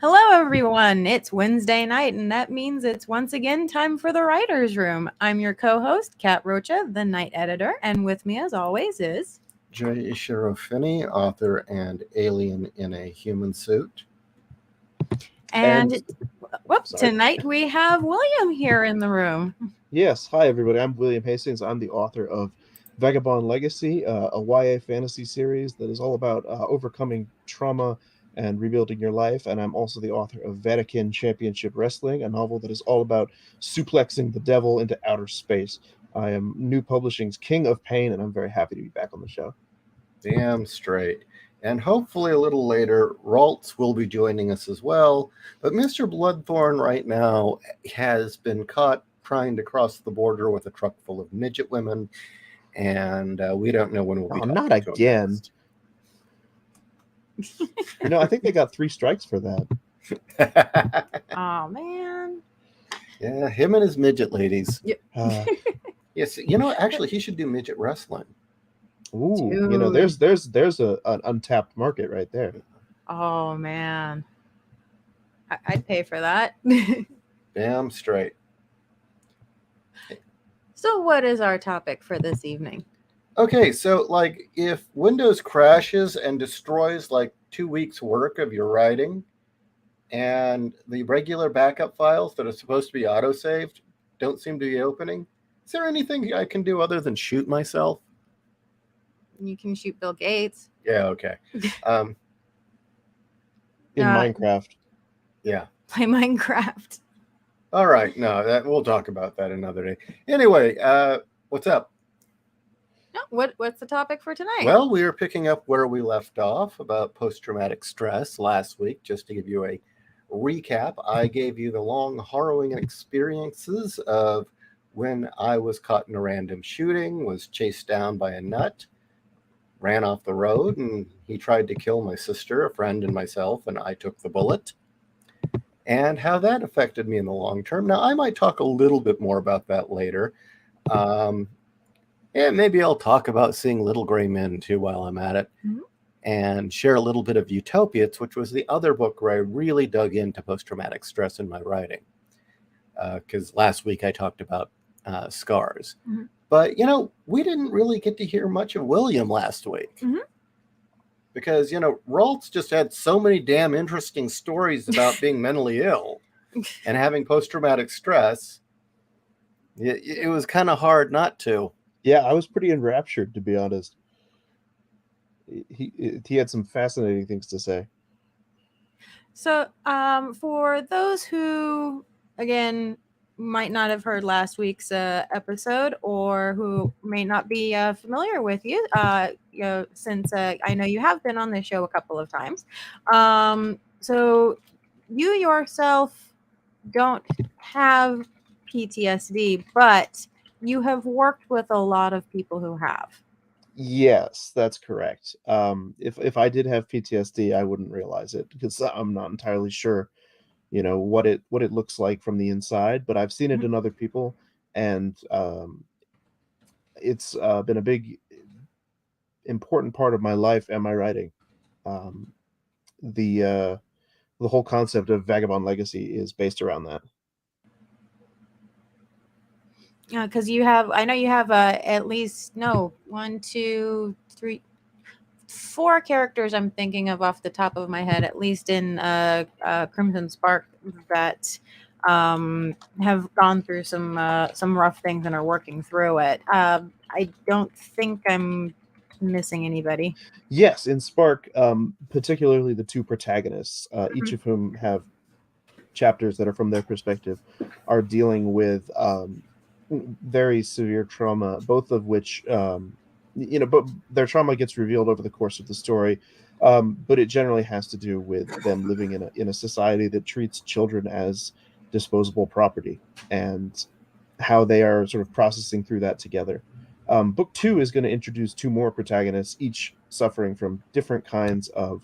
Hello, everyone. It's Wednesday night, and that means it's once again time for the Writer's Room. I'm your co host, Kat Rocha, the night editor, and with me, as always, is. J.Ishiro Finney, author and alien in a human suit. And Sorry. tonight we have William here in the room. Yes, hi everybody. I'm William Hastings. I'm the author of Vagabond Legacy, a YA fantasy series that is all about overcoming trauma and rebuilding your life. And I'm also the author of Vatican Championship Wrestling, a novel that is all about suplexing the devil into outer space. I am New Publishing's King of Pain, and I'm very happy to be back on the show. Damn straight. And hopefully a little later, Ralts will be joining us as well. But Mr. Bloodthorne right now has been caught trying to cross the border with a truck full of midget women. And we don't know when we'll be talking not to him again. next. I think they got 3 strikes for that. Oh, man. Yeah, him and his midget ladies. Yeah. Yes, actually, he should do midget wrestling. Ooh, Dude. there's an untapped market right there. Oh, man. I'd pay for that. Damn straight. So, what is our topic for this evening? Okay, so if Windows crashes and destroys 2 weeks work of your writing, and the regular backup files that are supposed to be auto-saved don't seem to be opening, is there anything I can do other than shoot myself? You can shoot Bill Gates. Yeah, okay. In Minecraft. Yeah. Play Minecraft. All right, no, we'll talk about that another day. Anyway, what's up? No, what's the topic for tonight? Well, we are picking up where we left off about post-traumatic stress last week. Just to give you a recap, I gave you the long, harrowing experiences of when I was caught in a random shooting, was chased down by a nut, ran off the road, and he tried to kill my sister, a friend, and myself, and I took the bullet, and how that affected me in the long term. Now, I might talk a little bit more about that later. And maybe I'll talk about seeing Little Gray Men, too, while I'm at it, and share a little bit of Utopiates, which was the other book where I really dug into post-traumatic stress in my writing. Because last week I talked about scars. Mm-hmm. But, we didn't really get to hear much of William last week. Mm-hmm. Because, Ralts just had so many damn interesting stories about being mentally ill and having post-traumatic stress. It was kind of hard not to. Yeah, I was pretty enraptured, to be honest. He had some fascinating things to say. So, for those who, again, might not have heard last week's episode, or who may not be familiar with you, since I know you have been on this show a couple of times. So you yourself don't have PTSD, but you have worked with a lot of people who have. Yes, that's correct. If I did have PTSD, I wouldn't realize it because I'm not entirely sure, what it looks like from the inside. But I've seen it in other people, and it's been a big, important part of my life and my writing. The whole concept of Vagabond Legacy is based around that. Yeah, because I know you have at least, 4 characters I'm thinking of off the top of my head, at least in Crimson Spark, that have gone through some rough things and are working through it. I don't think I'm missing anybody. Yes, in Spark, particularly the 2 protagonists, each of whom have chapters that are from their perspective, are dealing with very severe trauma, both of which, but their trauma gets revealed over the course of the story. But it generally has to do with them living in a society that treats children as disposable property, and how they are sort of processing through that together. Book 2 is going to introduce 2 more protagonists, each suffering from different kinds of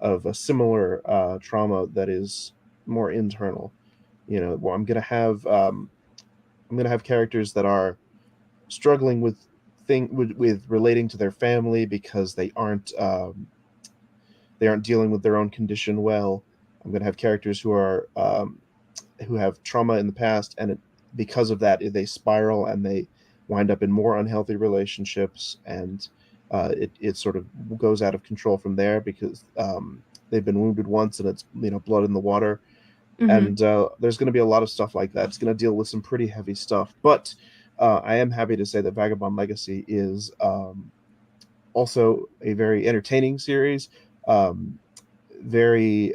a similar trauma that is more internal. Where I'm going to have characters that are struggling with relating to their family because they aren't dealing with their own condition well. I'm going to have characters who are who have trauma in the past, and because of that, they spiral and they wind up in more unhealthy relationships, and it sort of goes out of control from there because they've been wounded once, and it's blood in the water. And there's going to be a lot of stuff like that. It's going to deal with some pretty heavy stuff, but I am happy to say that Vagabond Legacy is also a very entertaining series, very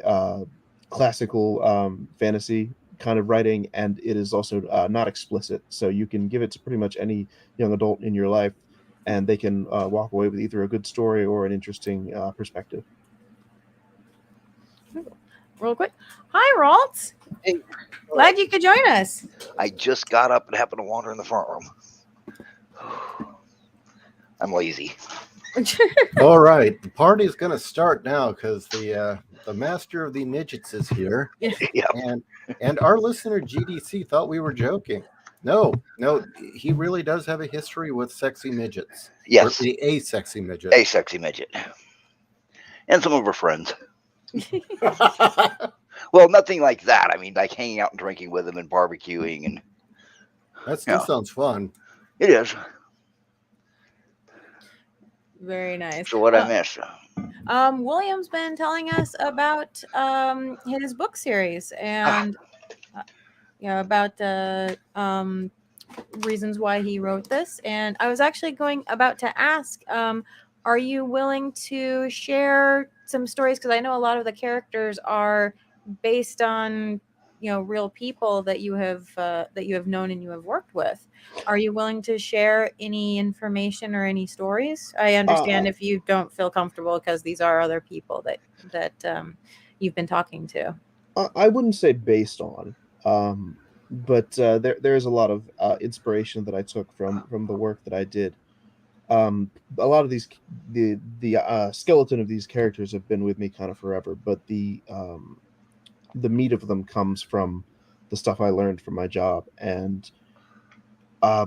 classical fantasy kind of writing, and it is also not explicit, so you can give it to pretty much any young adult in your life, and they can walk away with either a good story or an interesting perspective. Real quick. Hi, Ralts. Hey. Glad you could join us. I just got up and happened to wander in the front room. I'm lazy. All right, the party's going to start now because the master of the midgets is here. Yep. And our listener GDC thought we were joking. No, he really does have a history with sexy midgets. Yes. Or a sexy midget. A sexy midget. And some of her friends. Well, nothing like that. I mean, like hanging out and drinking with them and barbecuing. And That still sounds fun. it is. Very nice. So what I missed? William's been telling us about his book series and about the reasons why he wrote this. And I was actually about to ask, are you willing to share some stories? Because I know a lot of the characters are based on real people that you have known and you have worked with. Are you willing to share any information or any stories? I understand if you don't feel comfortable because these are other people that you've been talking to. I wouldn't say based on, but there is a lot of inspiration that I took from the work that I did. A lot of these the skeleton of these characters have been with me kind of forever, but the meat of them comes from the stuff I learned from my job. And I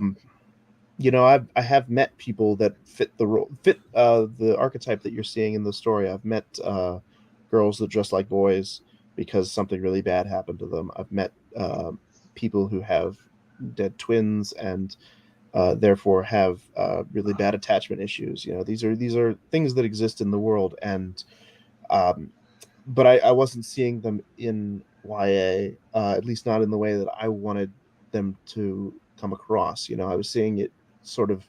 have met people that fit the archetype that you're seeing in the story. I've met girls that dress like boys because something really bad happened to them. I've met people who have dead twins and therefore have really bad attachment issues. These are things that exist in the world, and but I wasn't seeing them in YA, at least not in the way that I wanted them to come across. I was seeing it sort of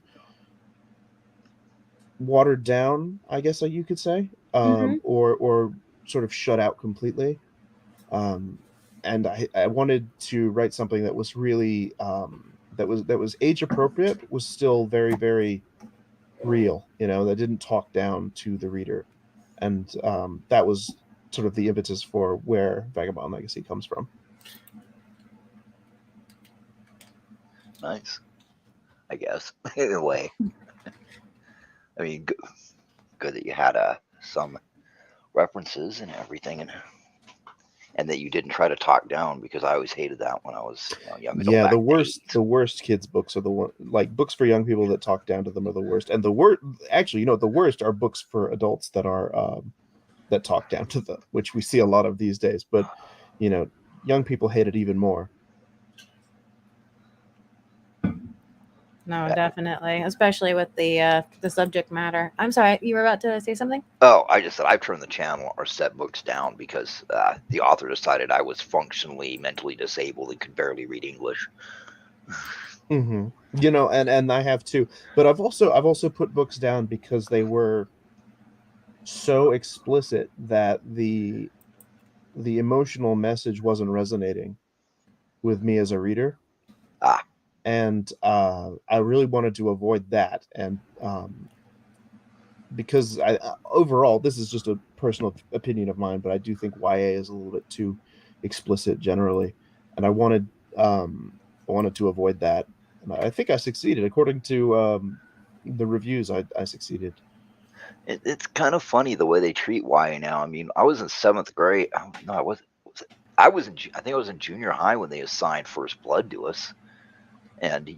watered down, I guess you could say, or sort of shut out completely. And I wanted to write something that was really that was age appropriate, was still very, very real, that didn't talk down to the reader. And that was sort of the impetus for where Vagabond Legacy comes from. Nice. I guess, in a way. I mean, good that you had some references and everything, and that you didn't try to talk down, because I always hated that when I was young. Yeah, the worst kids books are the one, like books for young people that talk down to them are the worst. And the worst are books for adults that are that talk down to them, which we see a lot of these days. But young people hate it even more. No, definitely, especially with the subject matter. I'm sorry, you were about to say something? Oh, I just said I've turned the channel or set books down because the author decided I was functionally mentally disabled and could barely read English. And I have too. But I've also put books down because they were so explicit that the emotional message wasn't resonating with me as a reader. And I really wanted to avoid that. And because overall, this is just a personal opinion of mine, but I do think YA is a little bit too explicit generally. And I wanted to avoid that. And I think I succeeded. According to the reviews, I succeeded. It's kind of funny the way they treat YA now. I mean, I was in 7th grade. No, I wasn't. I think I was in junior high when they assigned First Blood to us. And,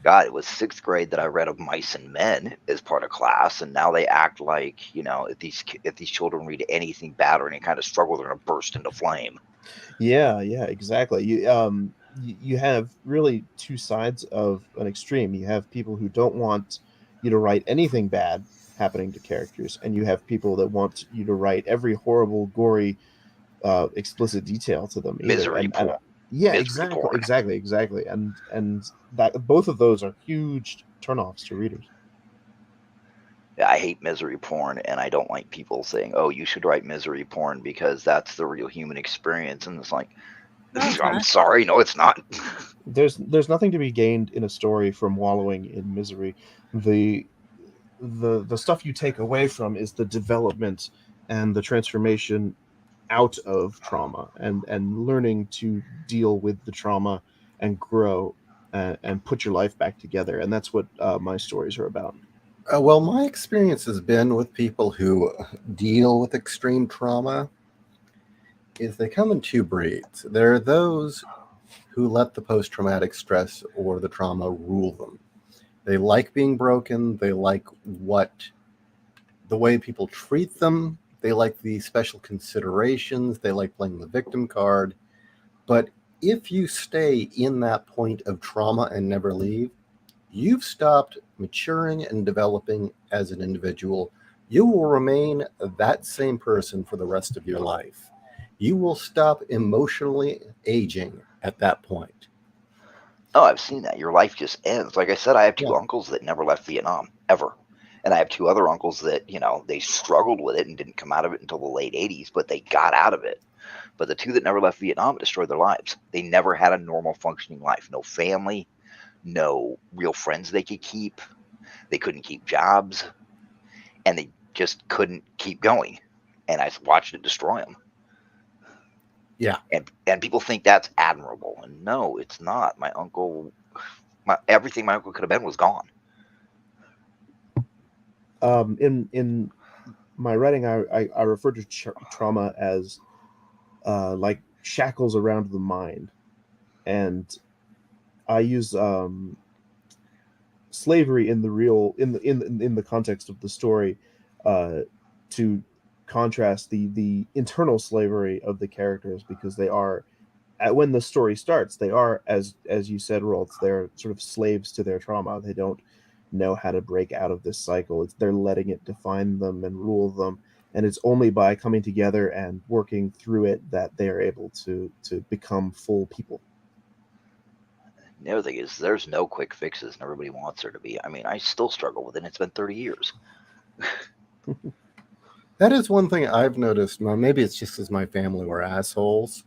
God, it was 6th grade that I read of Mice and Men as part of class, and now they act like, you know, if these children read anything bad or any kind of struggle, they're going to burst into flame. Yeah, exactly. You have really two sides of an extreme. You have people who don't want you to write anything bad happening to characters, and you have people that want you to write every horrible, gory, explicit detail to them either. Misery porn. Yeah, Misery porn. exactly. And that both of those are huge turnoffs to readers. Yeah, I hate misery porn, and I don't like people saying, "Oh, you should write misery porn because that's the real human experience." And it's like, No, it's I'm not. sorry, no, it's not. There's nothing to be gained in a story from wallowing in misery. The stuff you take away from is the development and the transformation out of trauma, and learning to deal with the trauma and grow, and put your life back together. And that's what my stories are about. Well, my experience has been with people who deal with extreme trauma is they come in two breeds. There are those who let the post-traumatic stress or the trauma rule them. They like being broken. They like the way people treat them. They like the special considerations. They like playing the victim card. But if you stay in that point of trauma and never leave, you've stopped maturing and developing as an individual. You will remain that same person for the rest of your life. You will stop emotionally aging at that point. Oh, I've seen that. Your life just ends. Like I said, I have two Yeah. uncles that never left Vietnam, ever. And I have two other uncles that, you know, they struggled with it and didn't come out of it until the late 80s, but they got out of it. But the two that never left Vietnam, it destroyed their lives. They never had a normal functioning life. No family, no real friends they could keep. They couldn't keep jobs. And they just couldn't keep going. And I watched it destroy them. Yeah. And people think that's admirable. And no, it's not. My uncle, everything my uncle could have been was gone. In my writing, I refer to trauma as like shackles around the mind, and I use slavery in the context of the story to contrast the internal slavery of the characters, because they are, when the story starts, they are, as you said, Ralts, they're sort of slaves to their trauma. They don't know how to break out of this cycle. They're letting it define them and rule them, and it's only by coming together and working through it that they are able to become full people. The other thing is, there's no quick fixes, and everybody wants there to be. I mean, I still struggle with it. It's been 30 years. That is one thing I've noticed. Well, maybe it's just because my family were assholes,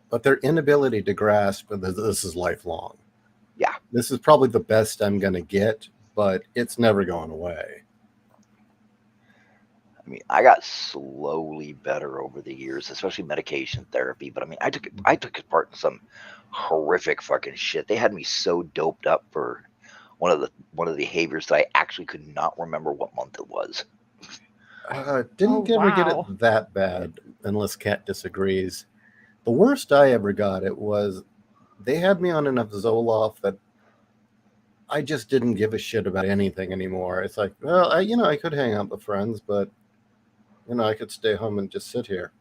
but their inability to grasp that this is lifelong. Yeah. This is probably the best I'm going to get, but it's never going away. I mean, I got slowly better over the years, especially medication therapy. But I mean, I took part in some horrific fucking shit. They had me so doped up for one of the behaviors that I actually could not remember what month it was. Didn't ever get it wow. that bad, unless Kat disagrees. The worst I ever got it was they had me on enough Zoloft that I just didn't give a shit about anything anymore. It's like, well, I could hang out with friends, but I could stay home and just sit here.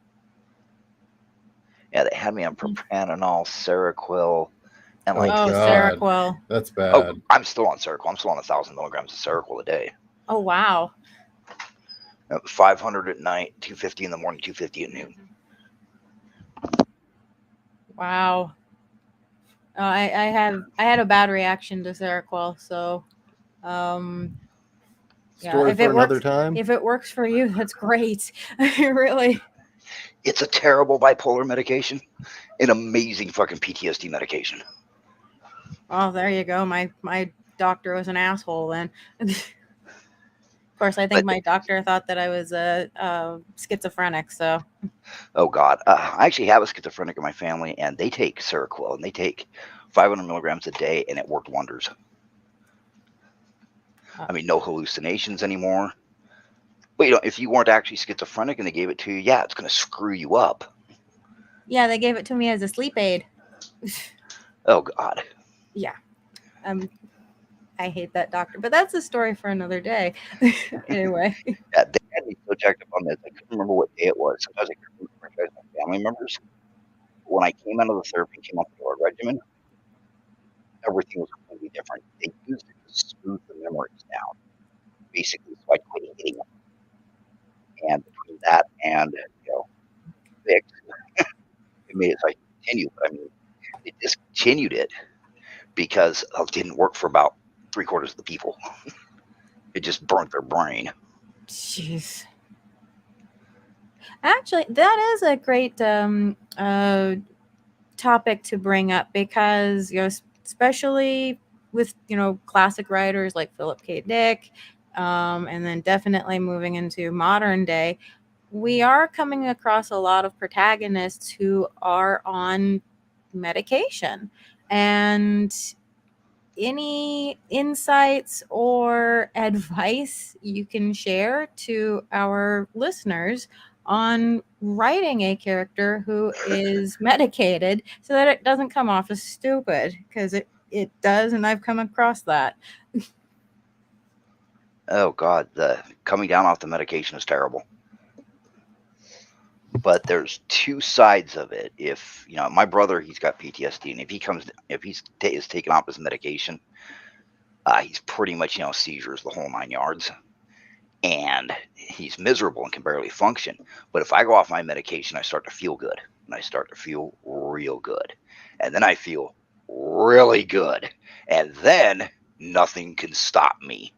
Yeah, they had me on propranolol, Seroquel, and like. Oh, God. Seroquel. That's bad. Oh, I'm still on Seroquel. I'm still on 1,000 milligrams of Seroquel a day. Oh, wow. 500 at night, 250 in the morning, 250 at noon. Wow. I had a bad reaction to Seroquel, so Story if for it another works, time. if it works for you, that's great. Really. It's a terrible bipolar medication, an amazing fucking PTSD medication. Oh, there you go. My doctor was an asshole then. Of course, I think my doctor thought that I was schizophrenic. So. Oh God, I actually have a schizophrenic in my family, and they take Seroquel, and they take 500 milligrams a day, and it worked wonders. I mean, no hallucinations anymore. But if you weren't actually schizophrenic and they gave it to you, yeah, it's going to screw you up. Yeah, they gave it to me as a sleep aid. Oh God. Yeah. I hate that doctor, but that's a story for another day. Anyway. Yeah, they had me so checked up on this. I couldn't remember what day it was. Sometimes I couldn't remember my family members. When I came out of the therapy, came out the door regimen, everything was completely different. They used it to smooth the memories down, basically, so I quit hitting them. And between that and fix, it made it so I could continue. But I mean, they discontinued it because it didn't work for about 3/4 of the people. It just burnt their brain. Jeez. Actually, that is a great topic to bring up because, especially with, classic writers like Philip K. Dick, and then definitely moving into modern day, we are coming across a lot of protagonists who are on medication. And any insights or advice you can share to our listeners on writing a character who is medicated so that it doesn't come off as stupid, because it does, and I've come across that. Oh God, the coming down off the medication is terrible. But there's two sides of it. If my brother, he's got PTSD, and if he's taken off his medication, he's pretty much seizures the whole 9 yards, and he's miserable and can barely function. But if I go off my medication, I start to feel good, and I start to feel real good, and then I feel really good, and then nothing can stop me.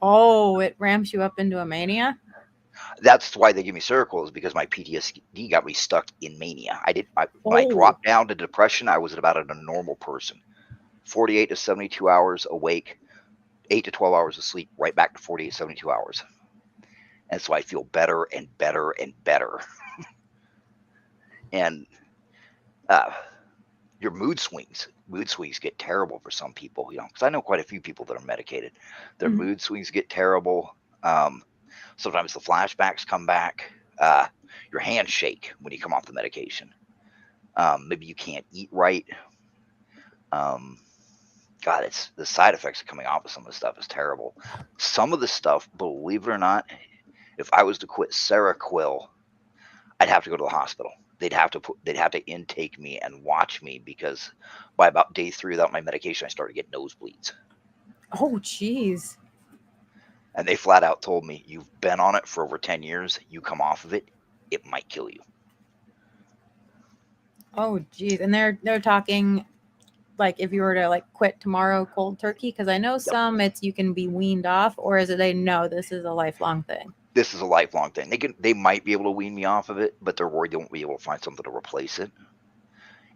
Oh, it ramps you up into a mania? That's why they give me Circles, because my PTSD got me stuck in mania. When I dropped down to depression, I was about a normal person. 48 to 72 hours awake, 8 to 12 hours of sleep, right back to 48, 72 hours. And so I feel better and better and better. And your mood swings get terrible for some people, because I know quite a few people that are medicated. Their mood swings get terrible. Sometimes the flashbacks come back. Your hands shake when you come off the medication. Maybe you can't eat right. God, it's the side effects of coming off of some of the stuff is terrible. Some of the stuff, believe it or not, if I was to quit Seroquel, I'd have to go to the hospital. They'd have to intake me and watch me, because by about day 3 without my medication, I started getting nosebleeds. Oh, jeez. And they flat out told me, you've been on it for over 10 years. You come off of it, it might kill you. Oh, jeez. And they're talking like if you were to quit tomorrow cold turkey, because I know some it's you can be weaned off, or is it they know this is a lifelong thing? This is a lifelong thing. They might be able to wean me off of it, but they're worried they won't be able to find something to replace it.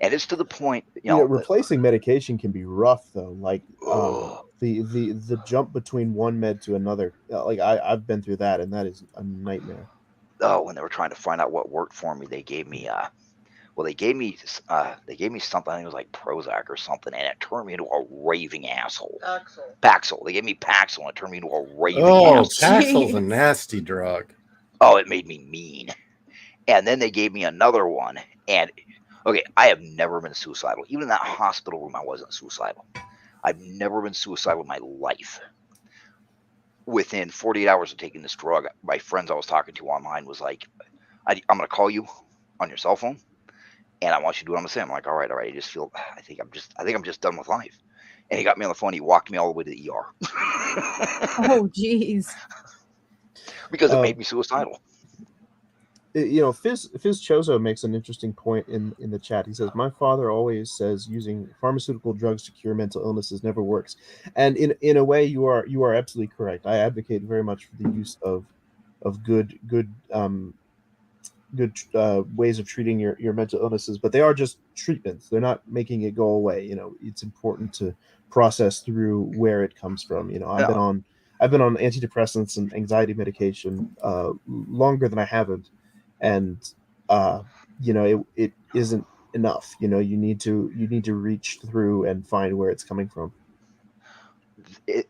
And it's to the point, replacing medication can be rough though. Like the jump between one med to another. Like I've been through that, and that is a nightmare. Oh, when they were trying to find out what worked for me, they gave me they gave me something. I think it was like Prozac or something, and it turned me into a raving asshole. Paxil. They gave me Paxil, and it turned me into a raving asshole. Paxil's a nasty drug. Oh, it made me mean. And then they gave me another one, and okay, I have never been suicidal. Even in that hospital room, I wasn't suicidal. I've never been suicidal in my life. Within 48 hours of taking this drug, my friends I was talking to online was like, I'm going to call you on your cell phone, and I want you to do what I'm going to say. I'm like, all right. I just feel, I think I'm just done with life. And he got me on the phone. He walked me all the way to the ER. Oh, jeez. Because it made me suicidal. Fizz Chozo makes an interesting point in the chat. He says, my father always says using pharmaceutical drugs to cure mental illnesses never works. And in a way, you are absolutely correct. I advocate very much for the use of good ways of treating your mental illnesses, but they are just treatments. They're not making it go away. It's important to process through where it comes from. I've been on antidepressants and anxiety medication longer than I haven't. And it isn't enough. You need to reach through and find where it's coming from.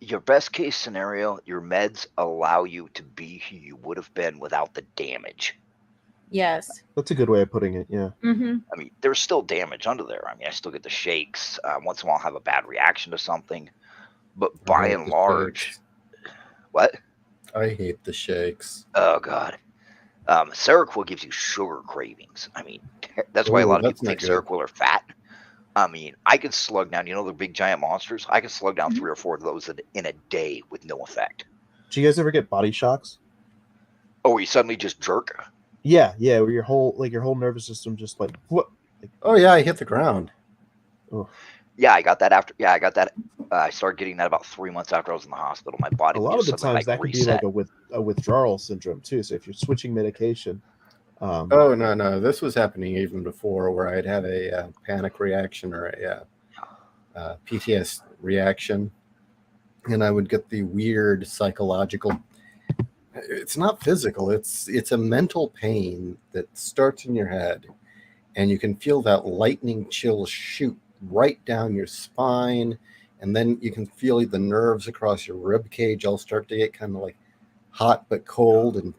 Your best case scenario, your meds allow you to be who you would have been without the damage. Yes. That's a good way of putting it. Yeah. Mm-hmm. I mean, there's still damage under there. I mean, I still get the shakes. Once in a while, I'll have a bad reaction to something. But I by hate and the large, shakes. what? I hate the shakes. Oh, God. Seroquel gives you sugar cravings. I mean, that's why a Ooh, lot of that's people not think good. Seroquel are fat. I mean, I could slug down, you know, the big giant monsters? I could slug down Mhm. 3 or 4 of those in a day with no effect. Do you guys ever get body shocks? Oh, you suddenly just jerk? Yeah, where your whole nervous system just like what? Oh yeah, I hit the ground. Oh, Yeah, I got that after. Yeah, I got that. I started getting that about 3 months after I was in the hospital. My body a would lot of just the suddenly times like that could be like reset. a withdrawal syndrome too. So if you're switching medication, Oh no, this was happening even before, where I'd have a panic reaction or a PTSD reaction, and I would get the weird psychological. It's not physical. It's a mental pain that starts in your head, and you can feel that lightning chill shoot right down your spine, and then you can feel the nerves across your rib cage all start to get kind of like hot but cold and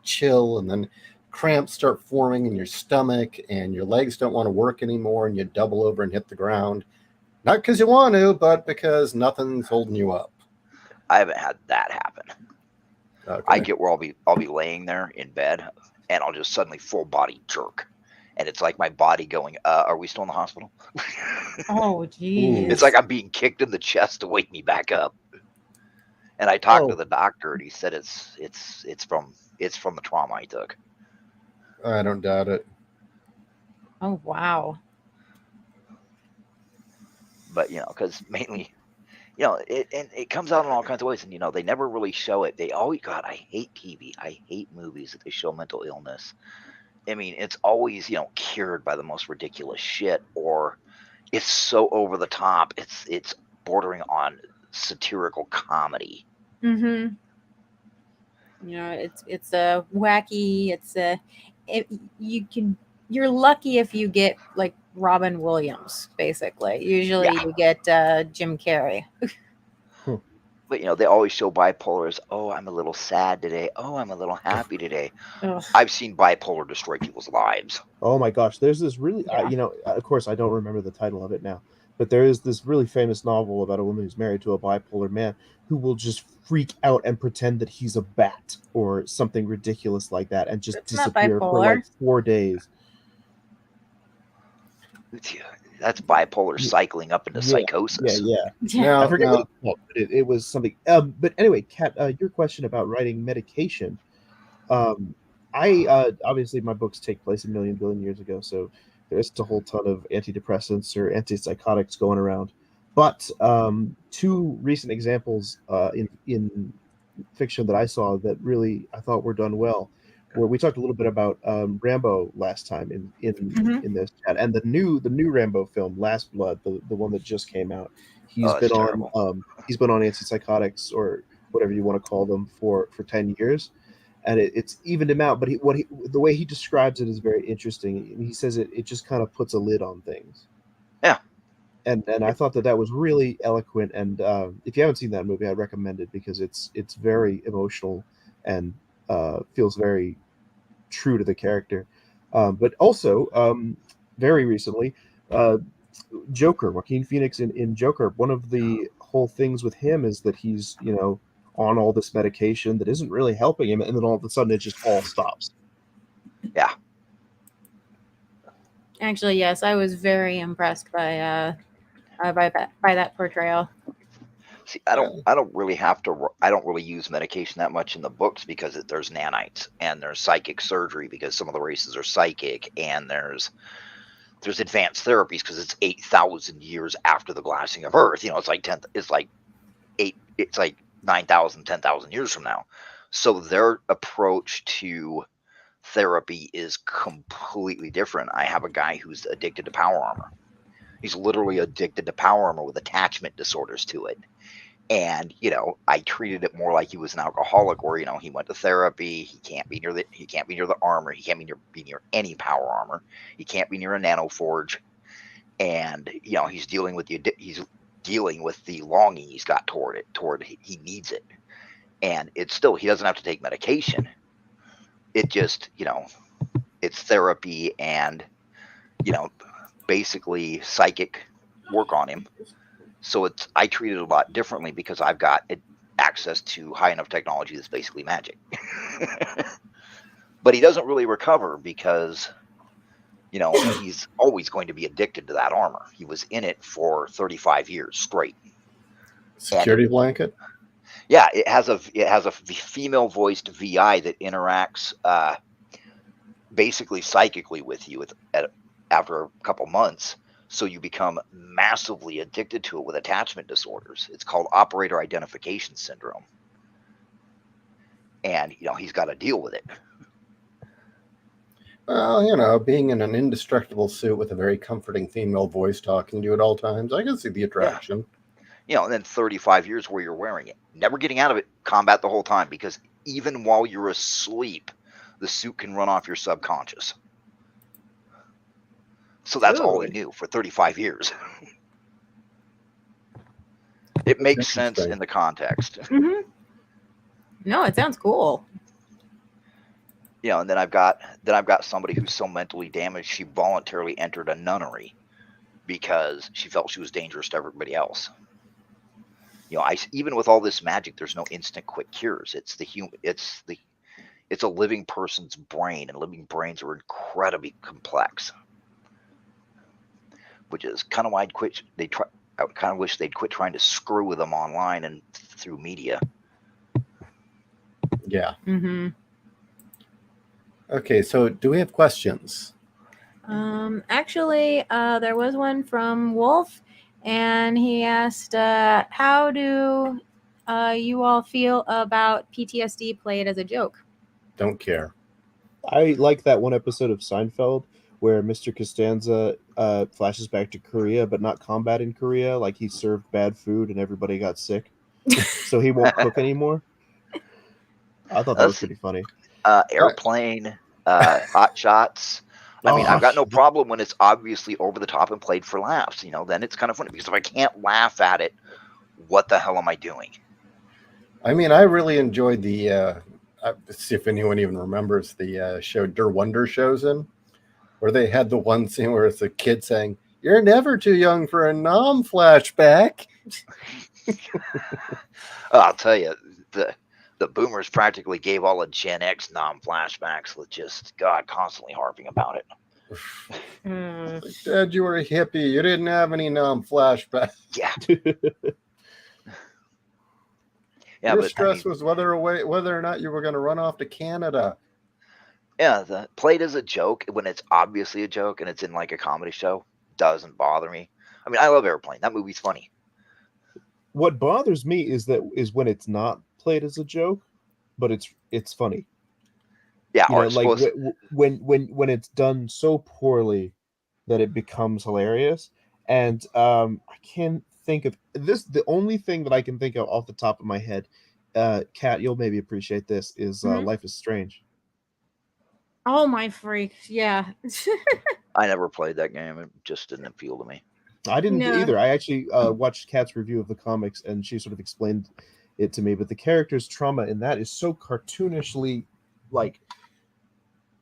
chill, and then cramps start forming in your stomach, and your legs don't want to work anymore, and you double over and hit the ground. Not because you want to, but because nothing's holding you up. I haven't had that happen. I Okay. get where I'll be laying there in bed, and I'll just suddenly full body jerk, and it's like my body going, "Are we still in the hospital?" Oh, It's geez. like I'm being kicked in the chest to wake me back up. And I talked to Oh. the doctor, and he said it's from the trauma I took. I don't doubt it. Oh, wow. But because mainly, it comes out in all kinds of ways, and they never really show it. They always, God, I hate TV. I hate movies that they show mental illness. I mean, it's always cured by the most ridiculous shit, or it's so over the top. It's bordering on satirical comedy. Mm-hmm. It's a wacky. You're lucky if you get like Robin Williams. Basically, usually Yeah. you get Jim Carrey. But they always show bipolar as, oh, I'm a little sad today. Oh, I'm a little happy today. Ugh. I've seen bipolar destroy people's lives. Oh my gosh, there's this really, Yeah. of course, I don't remember the title of it now, but there is this really famous novel about a woman who's married to a bipolar man who will just freak out and pretend that he's a bat or something ridiculous like that and just It's not disappear for bipolar. like 4 days. That's bipolar cycling up into Yeah, psychosis. yeah. Yeah. I Now, forget now what it's called, but it was something. But anyway, Kat, your question about writing medication. I obviously my books take place a million billion years ago, so there isn't a whole ton of antidepressants or antipsychotics going around. But two recent examples in fiction that I saw that really I thought were done well, where we talked a little bit about Rambo last time Mhm. in this chat, and the new Rambo film, Last Blood, the one that just came out. Oh, it's terrible. He's been on antipsychotics or whatever you want to call them for 10 years, and it's evened him out. But the way he describes it is very interesting. He says it just kind of puts a lid on things. Yeah. And I thought that was really eloquent. And if you haven't seen that movie, I recommend it because it's very emotional and feels very true to the character. But also, very recently, Joker, Joaquin Phoenix in Joker. One of the whole things with him is that he's on all this medication that isn't really helping him, and then all of a sudden it just all stops. Yeah. Actually, yes, I was very impressed by that portrayal. See, I don't really I don't really use medication that much in the books because there's nanites and there's psychic surgery because some of the races are psychic, and there's advanced therapies because it's 8,000 years after the glassing of Earth. It's like 9,000, 10,000 years from now. So their approach to therapy is completely different. I have a guy who's addicted to power armor. He's literally addicted to power armor with attachment disorders to it. And I treated it more like he was an alcoholic, where he went to therapy. He can't be near the armor. He can't be near any power armor. He can't be near a nano forge. And he's dealing with the longing he's got toward it. He needs it, and it's still, he doesn't have to take medication. It just it's therapy and, basically psychic work on him. So I treat it a lot differently because I've got access to high enough technology that's basically magic. But he doesn't really recover because, he's always going to be addicted to that armor. He was in it for 35 years straight. Security blanket? Yeah, it has a female voiced VI that interacts basically psychically with you after a couple months. So you become massively addicted to it with attachment disorders. It's called operator identification syndrome. And, he's got to deal with it. Well, being in an indestructible suit with a very comforting female voice talking to you at all times, I can see the attraction. Yeah. And then 35 years where you're wearing it. Never getting out of it, combat the whole time, because even while you're asleep, the suit can run off your subconscious. So that's all he knew for 35 years. It makes sense in the context. Mm-hmm. No, it sounds cool. And then I've got somebody who's so mentally damaged she voluntarily entered a nunnery because she felt she was dangerous to everybody else. Even with all this magic, there's no instant quick cures. It's a living person's brain, and living brains are incredibly complex. Which is kind of why I kind of wish they'd quit trying to screw with them online and through media. Yeah. Mm-hmm. Okay, so do we have questions? Actually, there was one from Wolf, and he asked, how do you all feel about PTSD played as a joke? Don't care. I like that one episode of Seinfeld where Mr. Costanza flashes back to Korea, but not combat in Korea. Like he served bad food and everybody got sick, so he won't cook anymore. I thought that was pretty funny. Airplane, Hot Shots. I mean, I've got no problem when it's obviously over the top and played for laughs. Then it's kind of funny, because if I can't laugh at it, what the hell am I doing? I mean, I really enjoyed the. Let's see if anyone even remembers the show Der Wonder Chosen, where they had the one scene where it's a kid saying, "You're never too young for a nom flashback." I'll tell you, the boomers practically gave all of Gen X nom flashbacks with just constantly harping about it. Like, Dad, you were a hippie. You didn't have any nom flashbacks. Yeah. Your stress was whether or not you were going to run off to Canada. Yeah, played as a joke when it's obviously a joke and it's in like a comedy show doesn't bother me. I mean, I love Airplane. That movie's funny. What bothers me is when it's not played as a joke, but it's funny. Yeah, or like when it's done so poorly that it becomes hilarious. And I can't think of this. The only thing that I can think of off the top of my head, Kat, you'll maybe appreciate this, is Life is Strange. Oh my freaks, yeah. I never played that game. It just didn't appeal to me. I didn't either. I actually watched Kat's review of the comics, and she sort of explained it to me. But the character's trauma in that is so cartoonishly, like,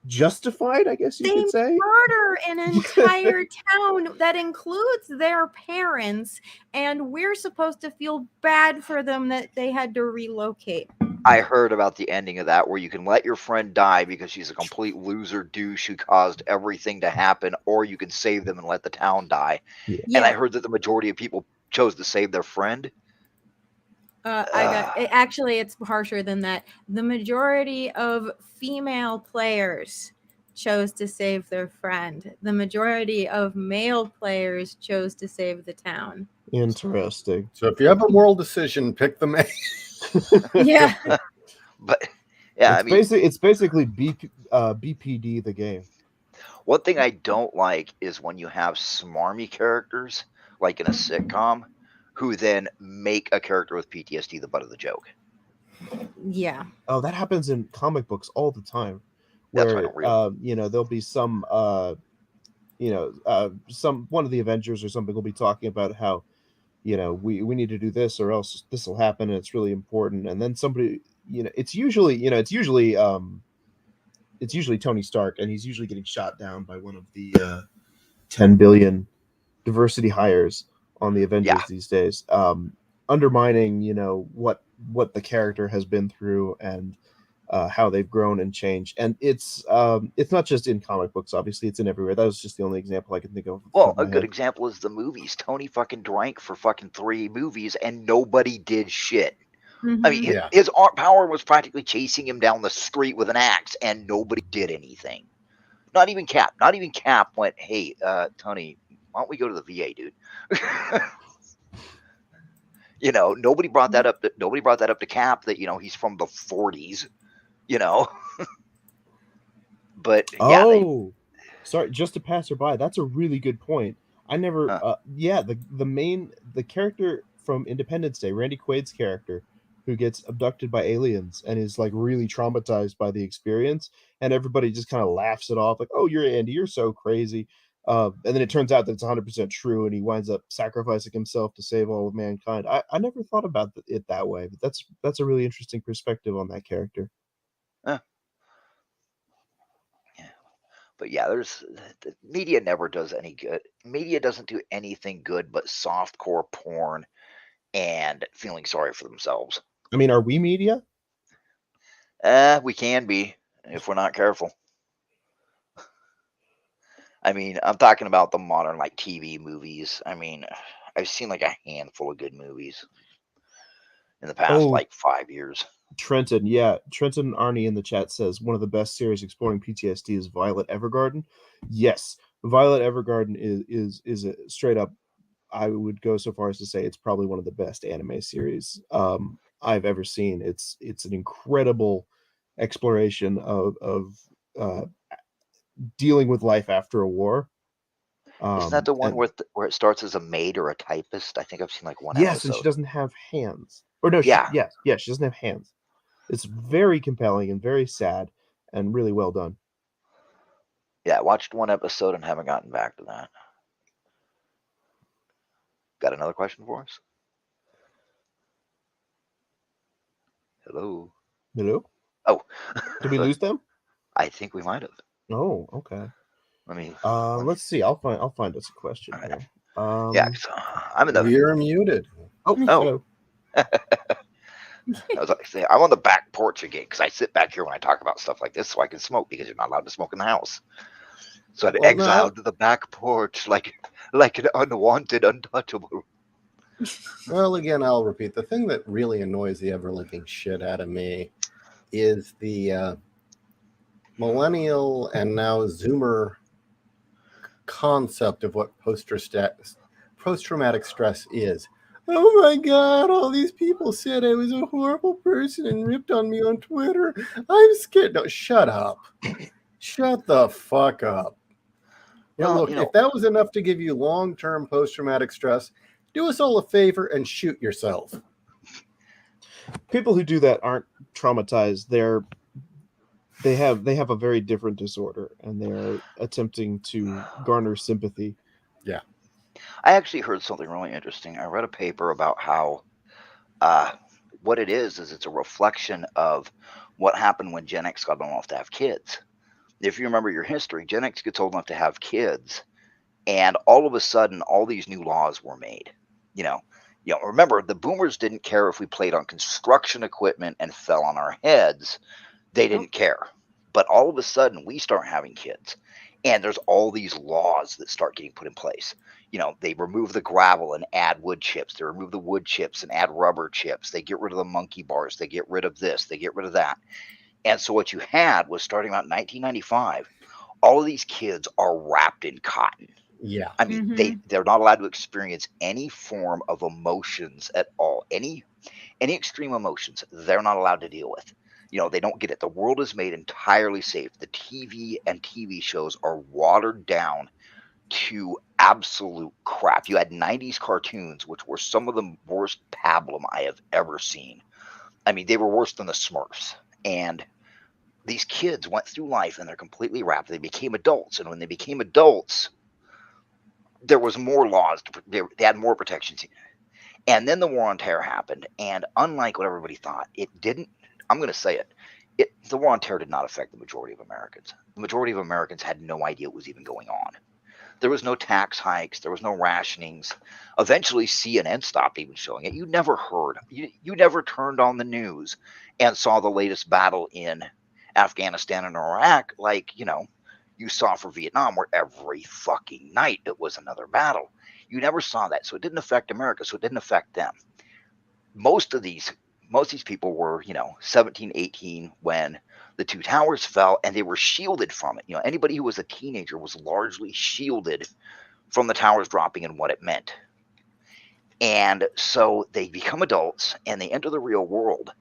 justified, I guess you could say. Murder an entire town that includes their parents, and we're supposed to feel bad for them that they had to relocate. I heard about the ending of that, where you can let your friend die because she's a complete loser douche who caused everything to happen, or you can save them and let the town die. Yeah. And I heard that the majority of people chose to save their friend. Actually, it's harsher than that. The majority of female players chose to save their friend. The majority of male players chose to save the town. Interesting. So if you have a moral decision, pick the male. Yeah. But yeah, it's basically BPD the game. One thing I don't like is when you have smarmy characters, like in a sitcom, who then make a character with PTSD the butt of the joke. Yeah. Oh, that happens in comic books all the time. Where there'll be some one of the Avengers or something will be talking about how, we need to do this or else this will happen and it's really important. And then somebody, it's usually it's usually Tony Stark, and he's usually getting shot down by one of the 10 billion diversity hires on the Avengers these days, undermining, you know, what the character has been through and how they've grown and changed. And it's not just in comic books, obviously, it's in everywhere. That was just the only example I can think of. Well, a good example is the movies. Tony fucking drank for fucking 3 movies and nobody did shit. Mhm. I mean, his power was practically chasing him down the street with an axe and nobody did anything. Not even Cap. Not even Cap went, hey, Tony, why don't we go to the VA, dude? You know, nobody brought that up. Nobody brought that up to Cap that, you know, he's from the 40s, you know. But yeah, sorry, just a passerby. That's a really good point. I never the character from Independence Day, Randy Quaid's character, who gets abducted by aliens and is like really traumatized by the experience, and everybody just kind of laughs it off, like, oh, you're Andy, you're so crazy. And then it turns out that it's 100% true, and he winds up sacrificing himself to save all of mankind. I never thought about it that way, but that's a really interesting perspective on that character. But yeah, the media never does any good. Media doesn't do anything good but softcore porn and feeling sorry for themselves. I mean, are we media? We can be if we're not careful. I mean, I'm talking about the modern like TV movies. I mean, I've seen like a handful of good movies in the past like 5 years. Trenton and Arnie in the chat says one of the best series exploring PTSD is Violet Evergarden. Yes, Violet Evergarden is a straight up, I would go so far as to say it's probably one of the best anime series I've ever seen. It's an incredible exploration of dealing with life after a war. Isn't that the one where it starts as a maid or a typist? I think I've seen like one yes, episode. And she doesn't have hands. Or no, she doesn't have hands. It's very compelling and very sad and really well done. Yeah, I watched one episode and haven't gotten back to that. Got another question for us? Hello? Oh. Did we lose them? I think we might have. Oh, okay. Let's see. I'll find us a question here. Yeah, I'm in the. You're muted. Oh. I was like, I'm on the back porch again because I sit back here when I talk about stuff like this so I can smoke because you're not allowed to smoke in the house. So I'd exiled to the back porch like an unwanted untouchable. Well, again, I'll repeat. The thing that really annoys the ever-living shit out of me is the millennial and now Zoomer concept of what post-traumatic stress is. Oh my God, all these people said I was a horrible person and ripped on me on Twitter. I'm scared. No, shut up. Shut the fuck up. Well, look, if that was enough to give you long-term post-traumatic stress, do us all a favor and shoot yourself. People who do that aren't traumatized. They have a very different disorder, and they're attempting to garner sympathy. Yeah. I actually heard something really interesting. I read a paper about how what it is it's a reflection of what happened when Gen X got old enough to have kids. If you remember your history, Gen X gets old enough to have kids, and all of a sudden, all these new laws were made. You know, remember, the boomers didn't care if we played on construction equipment and fell on our heads. They didn't care. But all of a sudden, we start having kids, and there's all these laws that start getting put in place. You know, they remove the gravel and add wood chips. They remove the wood chips and add rubber chips. They get rid of the monkey bars. They get rid of this. They get rid of that. And so what you had was, starting about 1995, all of these kids are wrapped in cotton. Yeah. I mean, they're not allowed to experience any form of emotions at all. Any extreme emotions, they're not allowed to deal with. You know, they don't get it. The world is made entirely safe. The TV and TV shows are watered down to absolute crap. You had 90s cartoons, which were some of the worst pablum I have ever seen. I mean, they were worse than the Smurfs. And these kids went through life and they're completely wrapped. They became adults. And when they became adults, there was more laws. They had more protections. And then the War on Terror happened. And unlike what everybody thought, it didn't. I'm going to say it. the war on terror did not affect the majority of Americans. The majority of Americans had no idea what was even going on. There was no tax hikes. There was no rationings. Eventually, CNN stopped even showing it. You never heard. You never turned on the news and saw the latest battle in Afghanistan and Iraq, like, you saw for Vietnam, where every fucking night it was another battle. You never saw that. So it didn't affect America. So it didn't affect them. Most of these people were, 17, 18 when the two towers fell, and they were shielded from it. Anybody who was a teenager was largely shielded from the towers dropping and what it meant. And so they become adults and they enter the real world.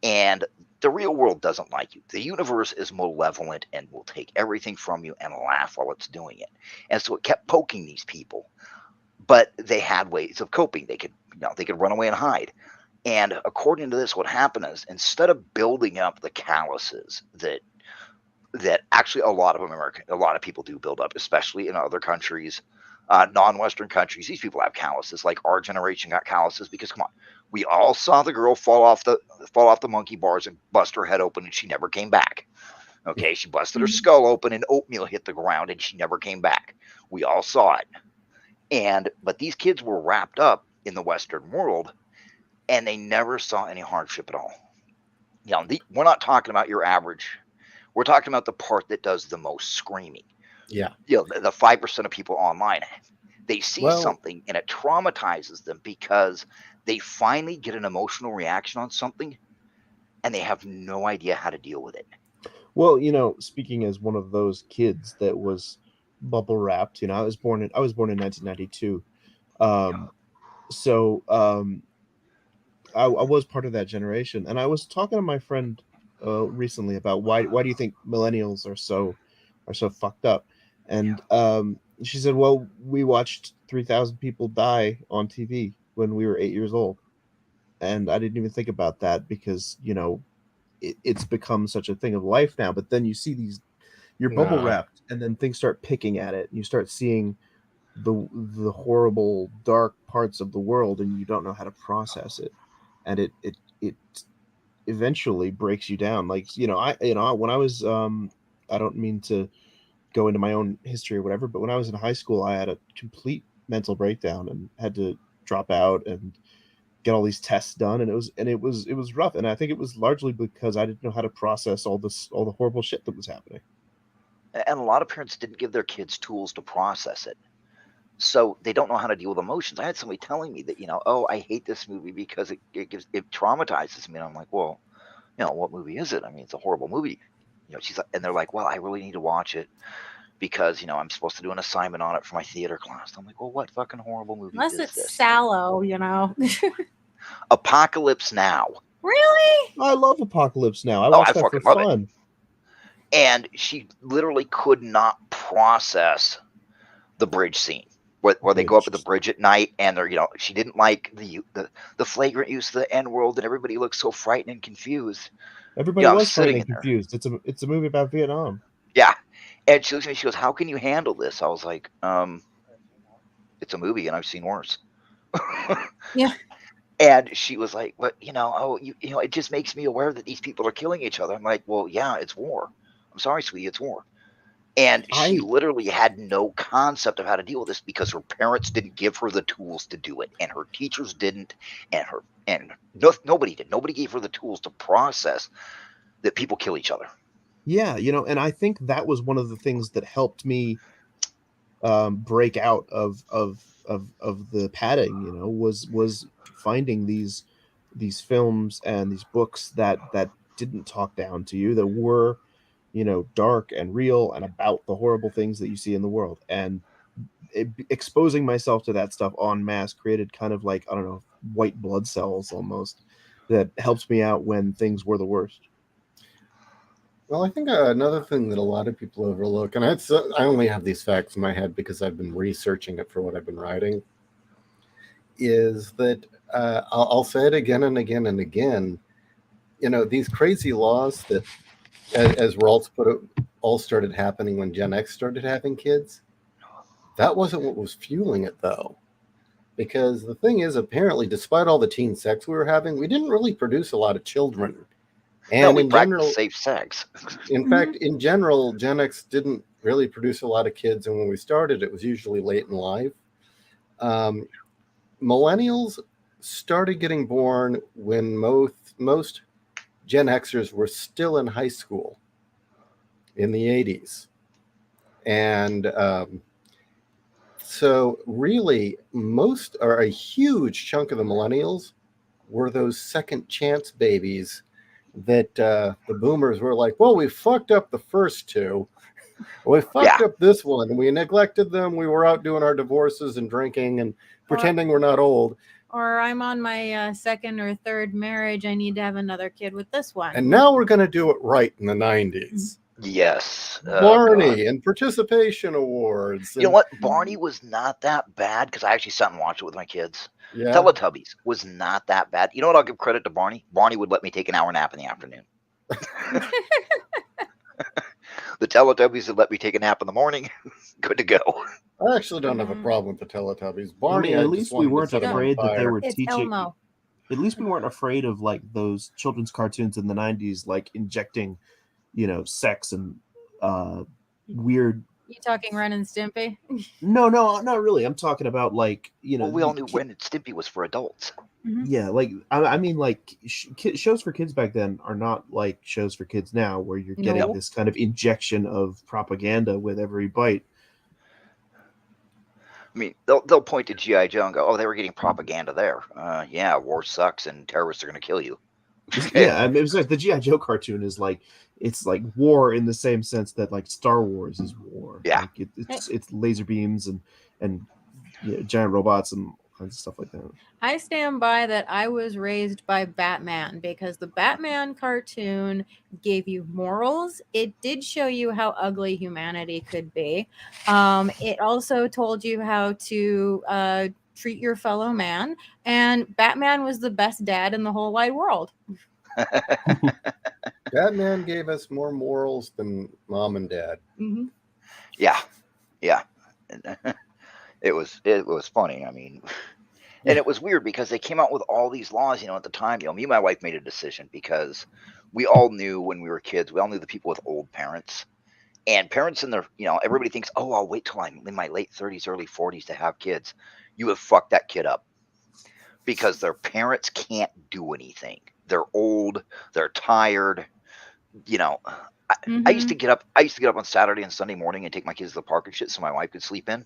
And the real world doesn't like you. The universe is malevolent and will take everything from you and laugh while it's doing it. And so it kept poking these people. But they had ways of coping. They could run away and hide. And according to this, what happened is, instead of building up the calluses that actually a lot of people do build up, especially in other countries, non-Western countries, these people have calluses. Like our generation got calluses because, come on, we all saw the girl fall off the monkey bars and bust her head open, and she never came back. Okay, she busted her skull open, and oatmeal hit the ground, and she never came back. We all saw it. But these kids were wrapped up in the Western world, and they never saw any hardship at all. We're not talking about your average. We're talking about the part that does the most screaming. Yeah. The 5% of people online, they see something and it traumatizes them because they finally get an emotional reaction on something and they have no idea how to deal with it. Well, speaking as one of those kids that was bubble wrapped, I was born in 1992. I was part of that generation, and I was talking to my friend recently about why do you think millennials are so fucked up, and she said, well, we watched 3,000 people die on TV when we were 8 years old, and I didn't even think about that because it's become such a thing of life now. But then you see you're bubble wrapped, and then things start picking at it, and you start seeing the horrible dark parts of the world, and you don't know how to process it. And it eventually breaks you down. Like, when I was, I don't mean to go into my own history or whatever, but when I was in high school, I had a complete mental breakdown and had to drop out and get all these tests done. And it was rough. And I think it was largely because I didn't know how to process all the horrible shit that was happening. And a lot of parents didn't give their kids tools to process it. So they don't know how to deal with emotions. I had somebody telling me that, I hate this movie because it traumatizes me. And I'm like, well, what movie is it? I mean, it's a horrible movie. She's like, and they're like, well, I really need to watch it because, I'm supposed to do an assignment on it for my theater class. I'm like, well, what fucking horrible movie Unless is it's this? Sallow, Apocalypse Now. Really? I love Apocalypse Now. I watched that for fun. And she literally could not process the bridge scene. Where they go up to the bridge at night, and they're, she didn't like the flagrant use of the N word, and everybody looks so frightened and confused. Everybody was frightened and confused. It's a movie about Vietnam. Yeah, and she looks at me. She goes, "How can you handle this?" I was like, "It's a movie, and I've seen worse." Yeah. And she was like, "But it just makes me aware that these people are killing each other." I'm like, "Well, yeah, it's war. I'm sorry, sweetie, it's war." And she literally had no concept of how to deal with this because her parents didn't give her the tools to do it, and her teachers didn't, and nobody did. Nobody gave her the tools to process that people kill each other. Yeah, and I think that was one of the things that helped me break out of the padding. Was finding these films and these books that didn't talk down to you, that were dark and real and about the horrible things that you see in the world. And exposing myself to that stuff en masse created kind of like, I don't know, white blood cells almost that helps me out when things were the worst. Well, I think another thing that a lot of people overlook, and I only have these facts in my head because I've been researching it for what I've been writing, is that I'll say it again and again and again, these crazy laws that, as Ralts put it, all started happening when Gen X started having kids. That wasn't what was fueling it, though. Because the thing is, apparently, despite all the teen sex we were having, we didn't really produce a lot of children And we in practice general, safe sex. in fact, in general, Gen X didn't really produce a lot of kids, and when we started, it was usually late in life. Millennials started getting born when most Gen Xers were still in high school in the 80s. And so really most or a huge chunk of the millennials were those second chance babies that the boomers were like, well, we fucked up the first two. We fucked up this one. We neglected them. We were out doing our divorces and drinking and pretending we're not old. Or I'm on my second or third marriage. I need to have another kid with this one. And now we're going to do it right in the 90s. Yes. Barney and participation awards. You know what? Barney was not that bad because I actually sat and watched it with my kids. Yeah. Teletubbies was not that bad. You know what? I'll give credit to Barney. Barney would let me take an hour nap in the afternoon. The Teletubbies would let me take a nap in the morning. Good to go. I actually don't have a problem with the Teletubbies. Barney, at least we weren't afraid that they were It's teaching. Elmo. At least we weren't afraid of like those children's cartoons in the 90s, like injecting, sex and weird. You talking Ren and Stimpy? No, not really. I'm talking about like, Well, we all knew Ren and Stimpy was for adults. Yeah, like I mean, like shows for kids back then are not like shows for kids now, where you're getting this kind of injection of propaganda with every bite. I mean, they'll point to G.I. Joe and go, "Oh, they were getting propaganda there." Yeah, war sucks and terrorists are going to kill you. Yeah, I mean, it was like the G.I. Joe cartoon is like it's like war in the same sense that like Star Wars is war. Yeah, like it's laser beams and giant robots and all kinds of stuff like that. I stand by that. I was raised by Batman because the Batman cartoon gave you morals. It did show you how ugly humanity could be. It also told you how to treat your fellow man. And Batman was the best dad in the whole wide world. Batman gave us more morals than mom and dad. Mm-hmm. Yeah. It was funny. I mean, and it was weird because they came out with all these laws, at the time. Me and my wife made a decision because we all knew when we were kids, we all knew the people with old parents. And parents in their, everybody thinks, oh, I'll wait till I'm in my late 30s, early 40s to have kids. You have fucked that kid up because their parents can't do anything. They're old. They're tired. I used to get up on Saturday and Sunday morning and take my kids to the park and shit so my wife could sleep in.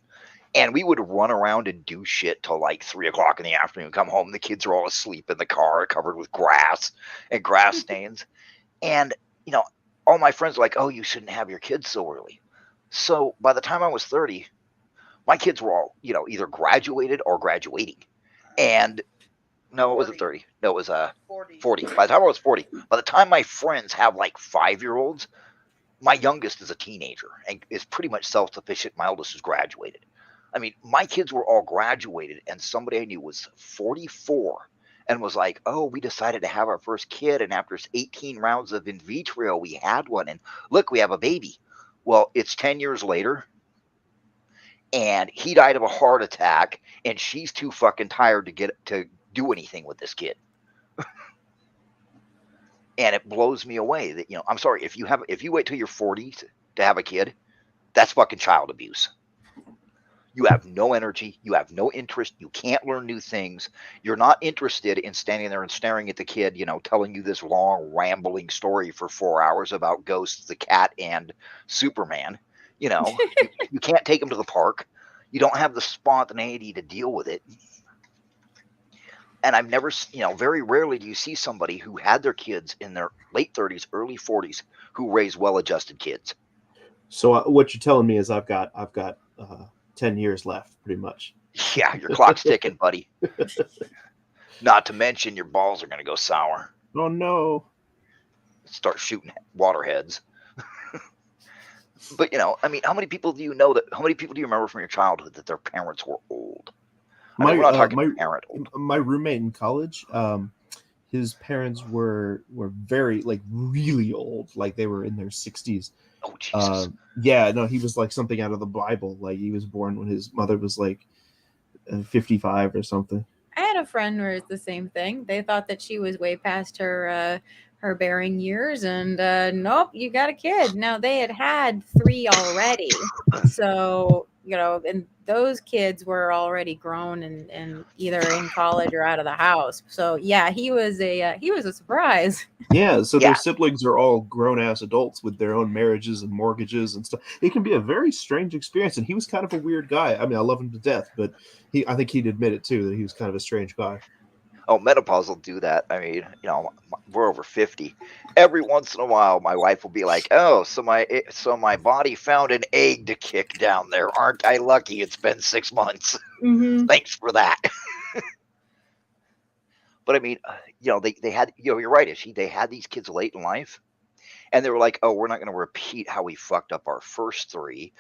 And we would run around and do shit till like 3:00 in the afternoon. Come home, the kids are all asleep in the car, covered with grass and grass stains. And all my friends were like, "Oh, you shouldn't have your kids so early." So by the time I was 30, my kids were all either graduated or graduating. And no, it wasn't 30. No, it was 40. By the time I was 40, by the time my friends have like 5-year-olds, my youngest is a teenager and is pretty much self-sufficient. My oldest is graduated. I mean, my kids were all graduated, and somebody I knew was 44 and was like, "Oh, we decided to have our first kid, and after 18 rounds of in vitro, we had one, and look, we have a baby." Well, it's 10 years later, and he died of a heart attack, and she's too fucking tired to do anything with this kid. And it blows me away that, I'm sorry, if you wait till you're 40 to have a kid, that's fucking child abuse. You have no energy. You have no interest. You can't learn new things. You're not interested in standing there and staring at the kid, telling you this long, rambling story for 4 hours about ghosts, the cat, and Superman. You can't take them to the park. You don't have the spontaneity to deal with it. And I've never, very rarely do you see somebody who had their kids in their late 30s, early 40s, who raised well-adjusted kids. So what you're telling me is I've got 10 years left, pretty much. Yeah, your clock's ticking, buddy. Not to mention your balls are going to go sour. Oh, no. Start shooting waterheads. But, I mean, how many people do you remember from your childhood that their parents were old? We're not talking parent old. My roommate in college, his parents were very, like, really old. Like, they were in their 60s. Oh, Jesus. Yeah, no, he was like something out of the Bible. Like, he was born when his mother was like 55 or something. I had a friend where it's the same thing. They thought that she was way past her her bearing years, and nope, you got a kid. Now they had 3 already, so and those kids were already grown and either in college or out of the house. So yeah, he was a surprise. Yeah, so Yeah. their siblings are all grown-ass adults with their own marriages and mortgages and stuff. It can be a very strange experience, and he was kind of a weird guy. I mean, I love him to death, but I think he'd admit it too, that he was kind of a strange guy. Oh, menopause will do that. I mean, we're over 50. Every once in a while, my wife will be like, "Oh, so my body found an egg to kick down there. Aren't I lucky? It's been 6 months. Mm-hmm. Thanks for that." But I mean, they had, you're right, Ishi. They had these kids late in life, and they were like, "Oh, we're not going to repeat how we fucked up our first 3."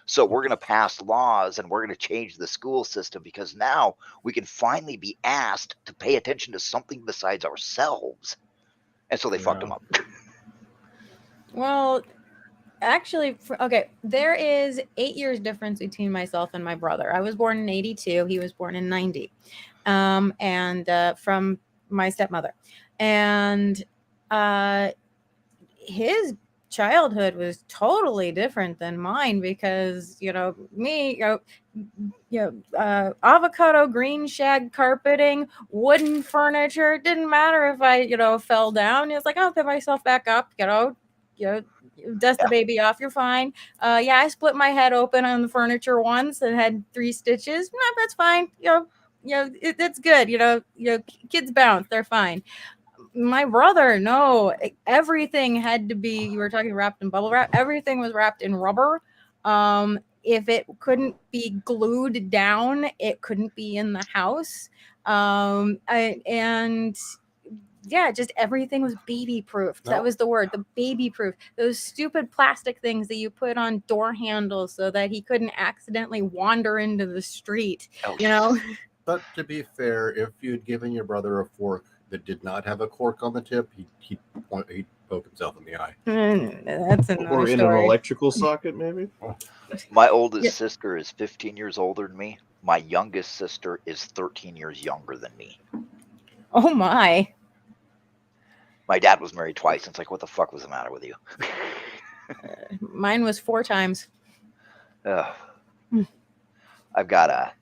So we're going to pass laws and we're going to change the school system because now we can finally be asked to pay attention to something besides ourselves. And so they fucked them up. Well, actually, okay, there is 8 years difference between myself and my brother. I was born in 82. He was born in 90. And from my stepmother. And his childhood was totally different than mine because me avocado green shag carpeting, wooden furniture. It didn't matter if I fell down. It's like, I'll pick myself back up, dust the baby off, you're fine. Yeah, I split my head open on the furniture once and had 3 stitches. No, that's fine. It's good. Kids bounce, they're fine. My brother, no, everything had to be, you were talking wrapped in bubble wrap, everything was wrapped in rubber. If it couldn't be glued down, it couldn't be in the house. And yeah, just everything was baby proof. That was the word, the baby proof. Those stupid plastic things that you put on door handles so that he couldn't accidentally wander into the street. But to be fair, if you'd given your brother a fork that did not have a cork on the tip, he'd poke himself in the eye. That's another Or in story. an electrical socket, maybe. My oldest sister is 15 years older than me. My youngest sister is 13 years younger than me. Oh my. My dad was married twice. And it's like, what the fuck was the matter with you? Mine was 4 times. I've got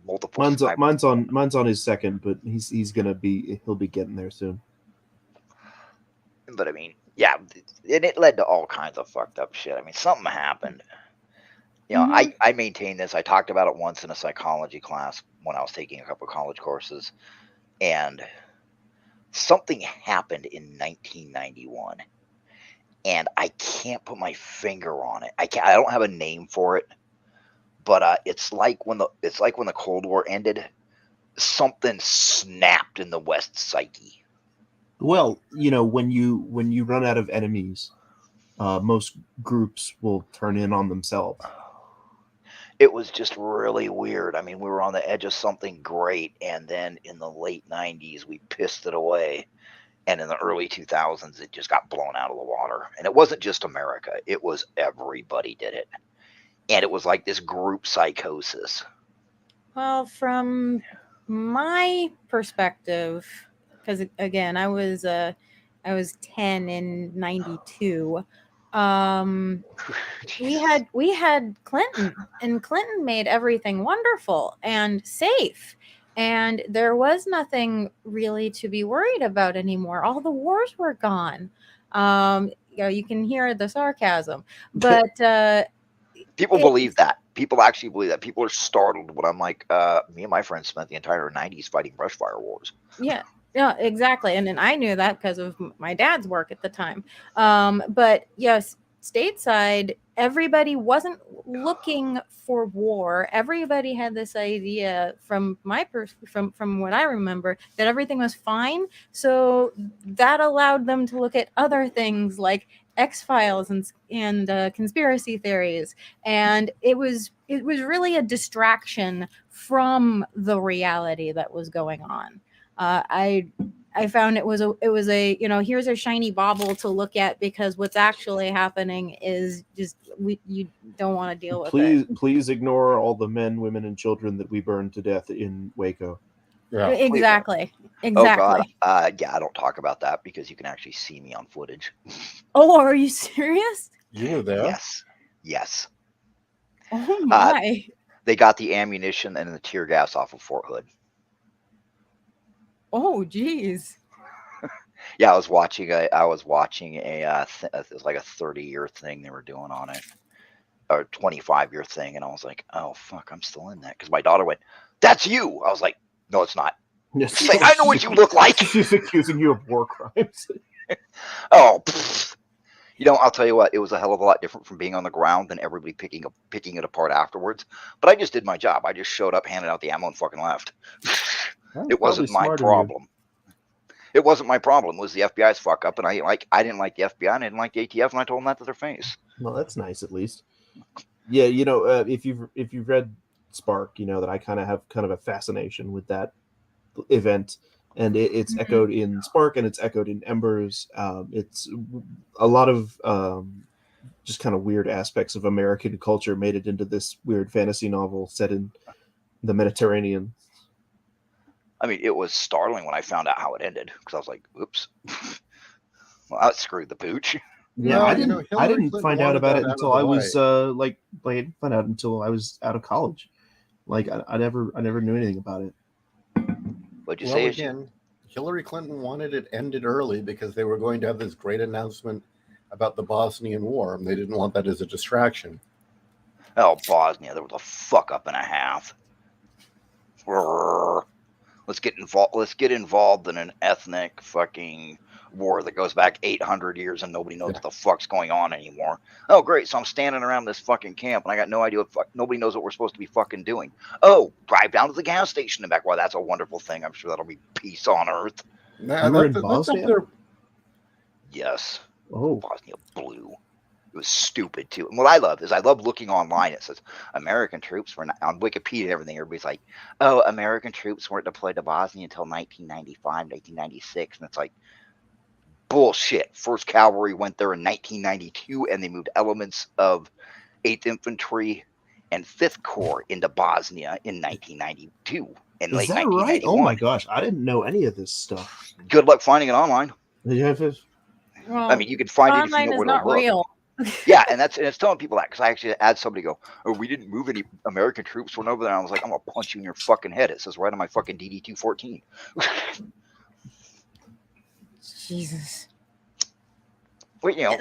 multiple. Mine's on his second, but he'll be getting there soon. But I mean, yeah, and it led to all kinds of fucked up shit. I mean, something happened. I maintain this. I talked about it once in a psychology class when I was taking a couple of college courses, and something happened in 1991, and I can't put my finger on it. I don't have a name for it, but it's like when the Cold War ended, something snapped in the West psyche. Well, when you run out of enemies, most groups will turn in on themselves. It was just really weird. I mean, we were on the edge of something great, and then in the late 90s, we pissed it away. And in the early 2000s, it just got blown out of the water. And it wasn't just America. It was everybody did it. And it was like this group psychosis. Well, from my perspective, because again, I was 10 in 92. We had Clinton, and Clinton made everything wonderful and safe, and there was nothing really to be worried about anymore. All the wars were gone. You can hear the sarcasm, but people believe that. People actually believe that. People are startled when I'm like, me and my friends spent the entire 90s fighting brush fire wars. Yeah, exactly. And then I knew that because of my dad's work at the time. But yes, stateside, everybody wasn't looking for war. Everybody had this idea from what I remember that everything was fine. So that allowed them to look at other things like X-Files and conspiracy theories. And it was really a distraction from the reality that was going on. I found it was a here's a shiny bauble to look at because what's actually happening is just you don't want to deal with it. Please ignore all the men, women, and children that we burned to death in Waco. Yeah. Exactly. Oh God. Exactly. Yeah, I don't talk about that because you can actually see me on footage. Oh, are you serious? You were there. Yes. Yes. Oh my. They got the ammunition and the tear gas off of Fort Hood. Oh geez. Yeah, I was watching a it was like a 30-year thing they were doing on it, or 25-year thing, and I was like, oh fuck, I'm still in that because my daughter went, "That's you." I was like, no, it's not. Yes. She's like, I know what you look like. She's accusing you of war crimes. Oh, pfft. You know, I'll tell you what, it was a hell of a lot different from being on the ground than everybody picking it apart afterwards. But I just did my job. I just showed up, handed out the ammo, and fucking left. It wasn't my problem. It wasn't my problem. It was the FBI's fuck up, and I didn't like the FBI, and I didn't like the ATF, and I told them that to their face. Well, that's nice at least. Yeah, you know, if you've read Spark, you know that I kind of have a fascination with that event, and it's echoed in Spark and it's echoed in Embers. It's a lot of just kind of weird aspects of American culture made it into this weird fantasy novel set in the Mediterranean. I mean, it was startling when I found out how it ended because I was like, "Oops, well, that screwed the pooch." Yeah, No, I you know, didn't Hillary Clinton find out wanted about that it out until of I the was way. I didn't find out until I was out of college. Like I never knew anything about it. What'd you Well, say? again, Hillary Clinton wanted it ended early because they were going to have this great announcement about the Bosnian War, and they didn't want that as a distraction. Oh, Bosnia, there was a fuck up and a half. Let's get involved. Let's get involved in an ethnic fucking war that goes back 800 years and nobody knows what the fuck's going on anymore. Oh, great. So I'm standing around this fucking camp and I got no idea nobody knows what we're supposed to be fucking doing. Oh, drive down to the gas station and back. Well, that's a wonderful thing. I'm sure that'll be peace on earth. Nah, You were in that's up Bosnia? there. Yes. Oh, Bosnia blue. It was stupid too. And what I love is I love looking online. It says American troops were not, on Wikipedia and everything. Everybody's like, oh, American troops weren't deployed to Bosnia until 1995, 1996. And it's like, bullshit. 1st Cavalry went there in 1992 and they moved elements of 8th Infantry and 5th Corps into Bosnia in 1992 and is late that 1991. right? Oh my gosh, I didn't know any of this stuff. Good luck finding it online. Did you have this? Well, I mean, you can find it if you online know is where to not look. real. Yeah, and it's telling people that because I actually had somebody go, "Oh, we didn't move any American troops went over there." And I was like, "I'm gonna punch you in your fucking head." It says right on my fucking DD-214. Jesus. Well, you know,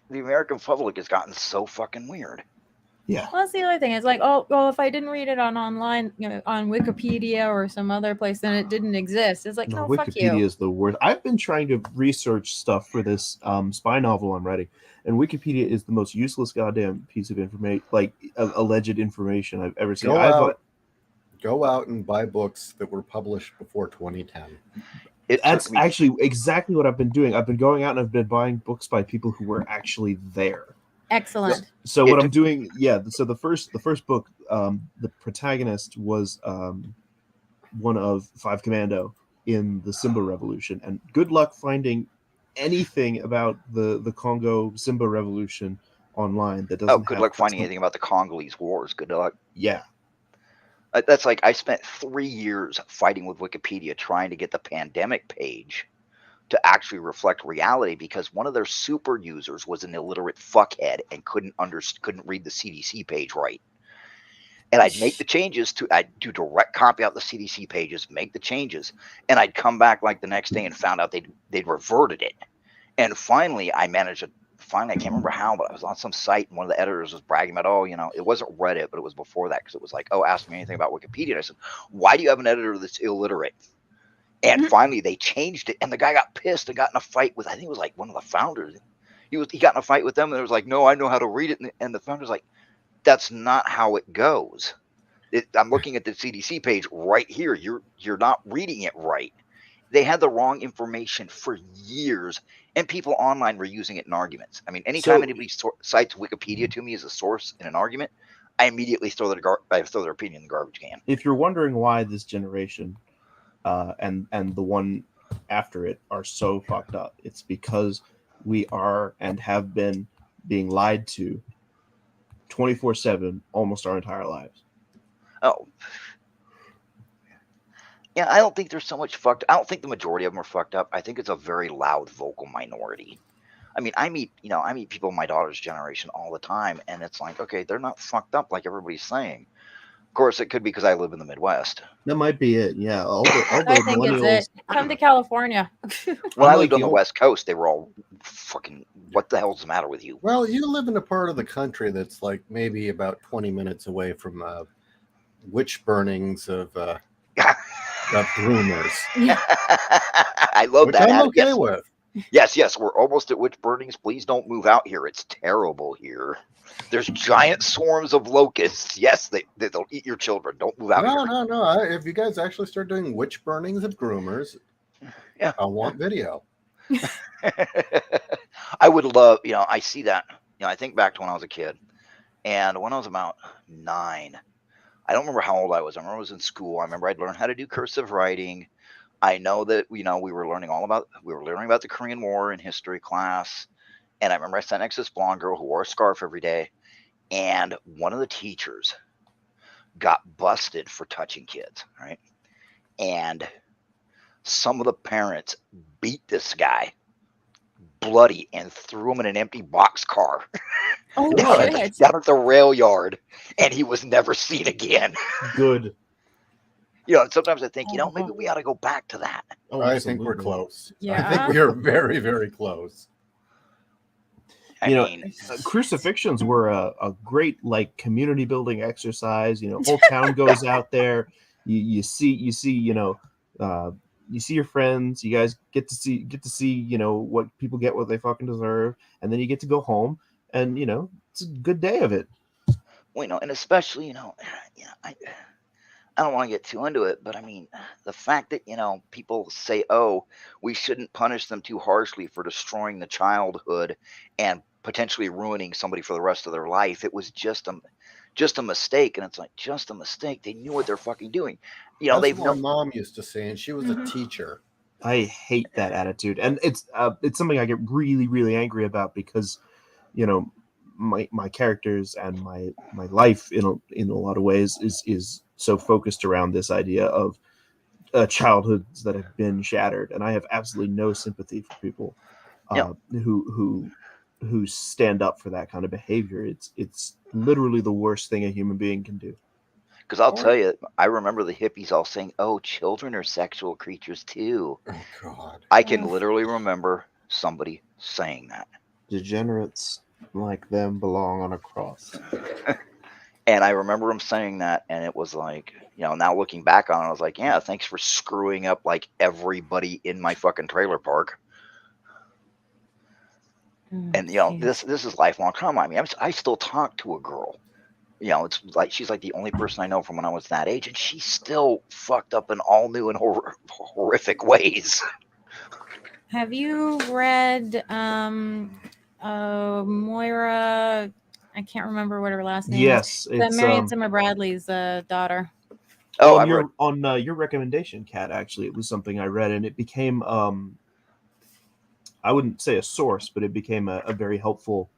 the American public has gotten so fucking weird. Yeah. Well, that's the other thing. It's like, oh, well, if I didn't read it on online, you know, on Wikipedia or some other place, then it didn't exist. It's like, No, no, fuck Wikipedia you. is the worst. I've been trying to research stuff for this spy novel I'm writing, and Wikipedia is the most useless goddamn piece of information, like alleged information I've ever seen. Go out and buy books that were published before 2010. That's actually exactly what I've been doing. I've been going out and I've been buying books by people who were actually there. Excellent. So what I'm doing, so the first book, the protagonist was one of 5 Commando in the Simba Revolution, and good luck finding anything about the Congo Simba Revolution online that doesn't. Good luck finding anything about the Congolese wars. Good luck. Yeah. That's like I spent 3 years fighting with Wikipedia trying to get the pandemic page to actually reflect reality because one of their super users was an illiterate fuckhead and couldn't read the CDC page right. And I'd make the changes I'd do direct copy out the CDC pages, make the changes, and I'd come back like the next day and found out they'd reverted it. And finally, I managed to I can't remember how, but I was on some site and one of the editors was bragging about, oh, you know, it wasn't Reddit, but it was before that because it was like, oh, ask me anything about Wikipedia. And I said, why do you have an editor that's illiterate? And finally, they changed it, and the guy got pissed and got in a fight with, I think it was like one of the founders. He got in a fight with them, and it was like, no, I know how to read it. And the founder's like, that's not how it goes. I'm looking at the CDC page right here. You're not reading it right. They had the wrong information for years, and people online were using it in arguments. I mean, anytime anybody cites Wikipedia to me as a source in an argument, I immediately throw their opinion in the garbage can. If you're wondering why this generation and the one after it are so fucked up, it's because we are and have been being lied to 24/7 almost our entire lives. Oh, Yeah, I don't think there's so much fucked. I don't think the majority of them are fucked up. I think it's a very loud vocal minority. I mean, I meet people in my daughter's generation all the time, and it's like, okay, they're not fucked up like everybody's saying. Of course, it could be because I live in the Midwest. That might be it. Yeah, all the I think it's millennials. it. Come to California. When I'm I like lived on the the old- West Coast, they were all fucking, what the hell's the matter with you? Well, you live in a part of the country that's like maybe about 20 minutes away from witch burnings of groomers, I love which that. I'm Adam. okay Yes, with. yes, we're almost at witch burnings. Please don't move out here. It's terrible here. There's giant swarms of locusts. Yes, they'll eat your children. Don't move out here. No. If you guys actually start doing witch burnings of groomers, Yeah. I want video. I would love, I see that. I think back to when I was a kid, and when I was about 9, I don't remember how old I was. I remember I was in school. I remember I'd learned how to do cursive writing. I know that we were learning about the Korean War in history class, and I remember I sat next to this blonde girl who wore a scarf every day, and one of the teachers got busted for touching kids, right? And some of the parents beat this guy bloody and threw him in an empty boxcar Oh, down shit. at the rail yard, and he was never seen again. good. And sometimes I think, maybe we ought to go back to that. Oh, I think we're absolutely. close. I Yeah. think we are very, very close. I mean, Crucifixions were a great like community building exercise. Whole town goes out there. You see you see your friends. You guys get to see what people get, what they fucking deserve, and then you get to go home, and it's a good day of it. well, and especially, I don't want to get too into it, but I mean, the fact that, people say, oh, we shouldn't punish them too harshly for destroying the childhood and potentially ruining somebody for the rest of their life. It was just a mistake. And it's like, just a mistake. They knew what they're fucking doing. That's They've what my known. mom used to say, and she was Mhm. a teacher. I hate that attitude, and it's something I get really, really angry about because, my characters and my life in a lot of ways is so focused around this idea of childhoods that have been shattered, and I have absolutely no sympathy for people who stand up for that kind of behavior. It's literally the worst thing a human being can do. Because I'll tell you, I remember the hippies all saying, oh, children are sexual creatures too. Oh, God. I can literally remember somebody saying that. Degenerates like them belong on a cross. And I remember them saying that, and it was like, now looking back on it, I was like, yeah, thanks for screwing up like everybody in my fucking trailer park. And this is lifelong trauma. I mean, I still talk to a girl. It's like she's like the only person I know from when I was that age, and she's still fucked up in all new and horrific ways. Have you read Moira? I can't remember what her last name is. Yes, it's Marion Zimmer Bradley's daughter. Oh, on your recommendation, Kat. Actually, it was something I read, and it became I wouldn't say a source, but it became a very helpful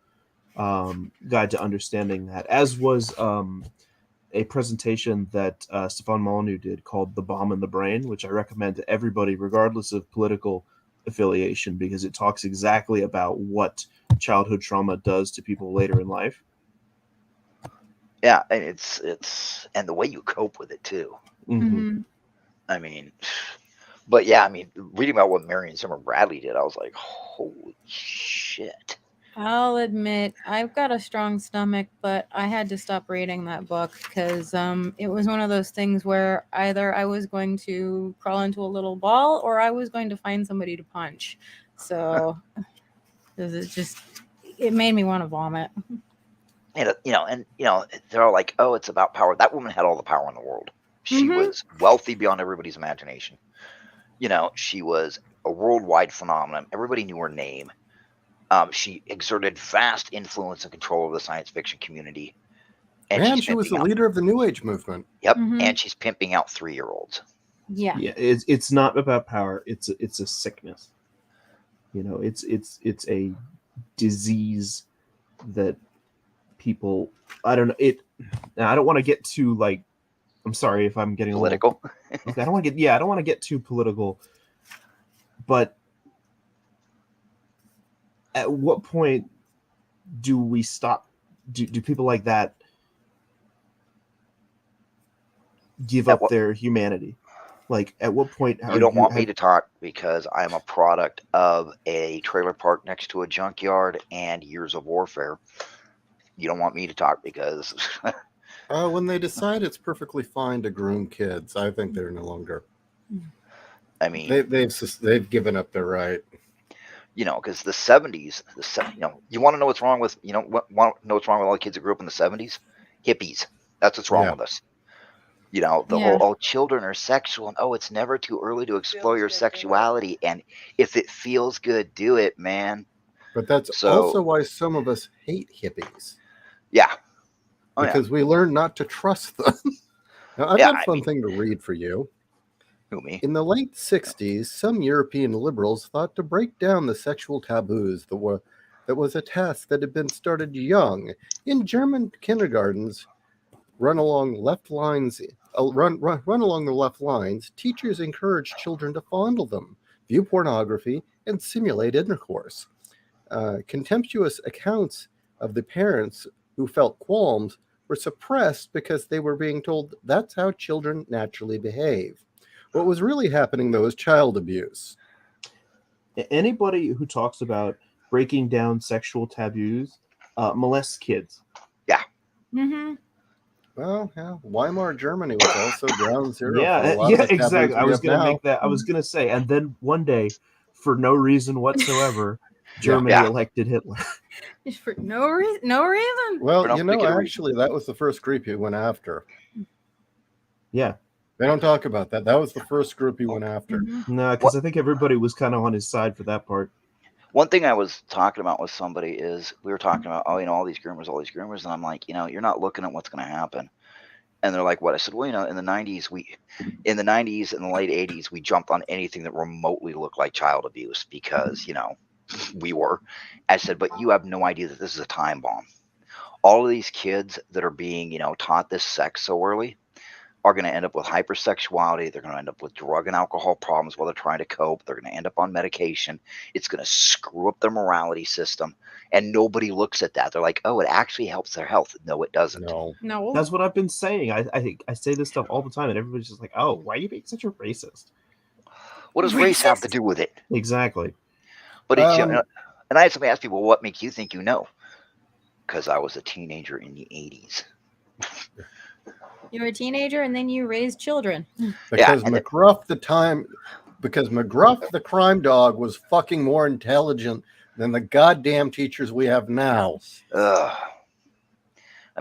guide to understanding that. As was a presentation that Stefan Molyneux did called "The Bomb in the Brain," which I recommend to everybody, regardless of political affiliation, because it talks exactly about what childhood trauma does to people later in life. Yeah, and it's and the way you cope with it too. Mm-hmm. I mean, but yeah, I mean, reading about what Marion Zimmer Bradley did, I was like, holy shit. I'll admit I've got a strong stomach, but I had to stop reading that book because it was one of those things where either I was going to crawl into a little ball or I was going to find somebody to punch. So it made me want to vomit. And they're all like, oh, it's about power. That woman had all the power in the world. She Mhm. was wealthy beyond everybody's imagination. She was a worldwide phenomenon. Everybody knew her name. She exerted vast influence and control over the science fiction community. And she was the leader of the New Age movement. Yep, Mhm. and she's pimping out 3-year-olds. Yeah. Yeah, it's not about power. It's a sickness. It's a disease that people. I don't know it. Now, I don't want to get too like I'm sorry if I'm getting Political. a little. Okay, I don't want to get too political, but at what point do we stop? Do people like that give up their humanity? Like, at what point You don't want me to talk because I'm a product of a trailer park next to a junkyard and years of warfare. You don't want me to talk because when they decide it's perfectly fine to groom kids, I think they're no longer. I mean, they've given up their right. You know, because the 70s, you want to know what's wrong with, want to know what's wrong with all the kids that grew up in the 70s? Hippies. That's what's wrong with us. You know, the whole, children are sexual, and it's never too early to explore your sexuality. And if it feels good, do it, man. But that's also why some of us hate hippies. Yeah. Because we learn not to trust them. Now, I've got a fun thing to read for you. Who, me? In the late 60s, some European liberals thought to break down the sexual taboos that was a task that had been started young in German kindergartens. Run along the left lines, teachers encouraged children to fondle them, view pornography, and simulate intercourse. Contemptuous accounts of the parents who felt qualms were suppressed because they were being told that's how children naturally behave. What was really happening, though, is child abuse. Anybody who talks about breaking down sexual taboos molests kids. Yeah. Mm-hmm. Well, yeah, Weimar Germany was also ground zero. Yeah, for a lot of the exactly. I was going to make that. I was Mm-hmm. going to say, and then one day, for no reason whatsoever, Germany elected Hitler. For no reason. Well, actually, that was the first group he went after. Yeah. They don't talk about that. That was the first group he went after. Mm-hmm. No, because I think everybody was kind of on his side for that part. One thing I was talking about with somebody is we were talking about, all these groomers. And I'm like, you're not looking at what's going to happen. And they're like, what? I said, well, in the 90s and the late 80s, we jumped on anything that remotely looked like child abuse because, we were. I said, but you have no idea that this is a time bomb. All of these kids that are being, taught this sex so early are going to end up with hypersexuality. They're going to end up with drug and alcohol problems while they're trying to cope. They're going to end up on medication. It's going to screw up their morality system. And nobody looks at that. They're like, it actually helps their health. No, it doesn't. No. That's what I've been saying. I say this stuff all the time, and everybody's just like, why are you being such a racist? What does race have to do with it? Exactly. But and I had somebody ask people, what makes you think you know? Because I was a teenager in the 80s. You were a teenager and then you raised children. Because McGruff the crime dog was fucking more intelligent than the goddamn teachers we have now. I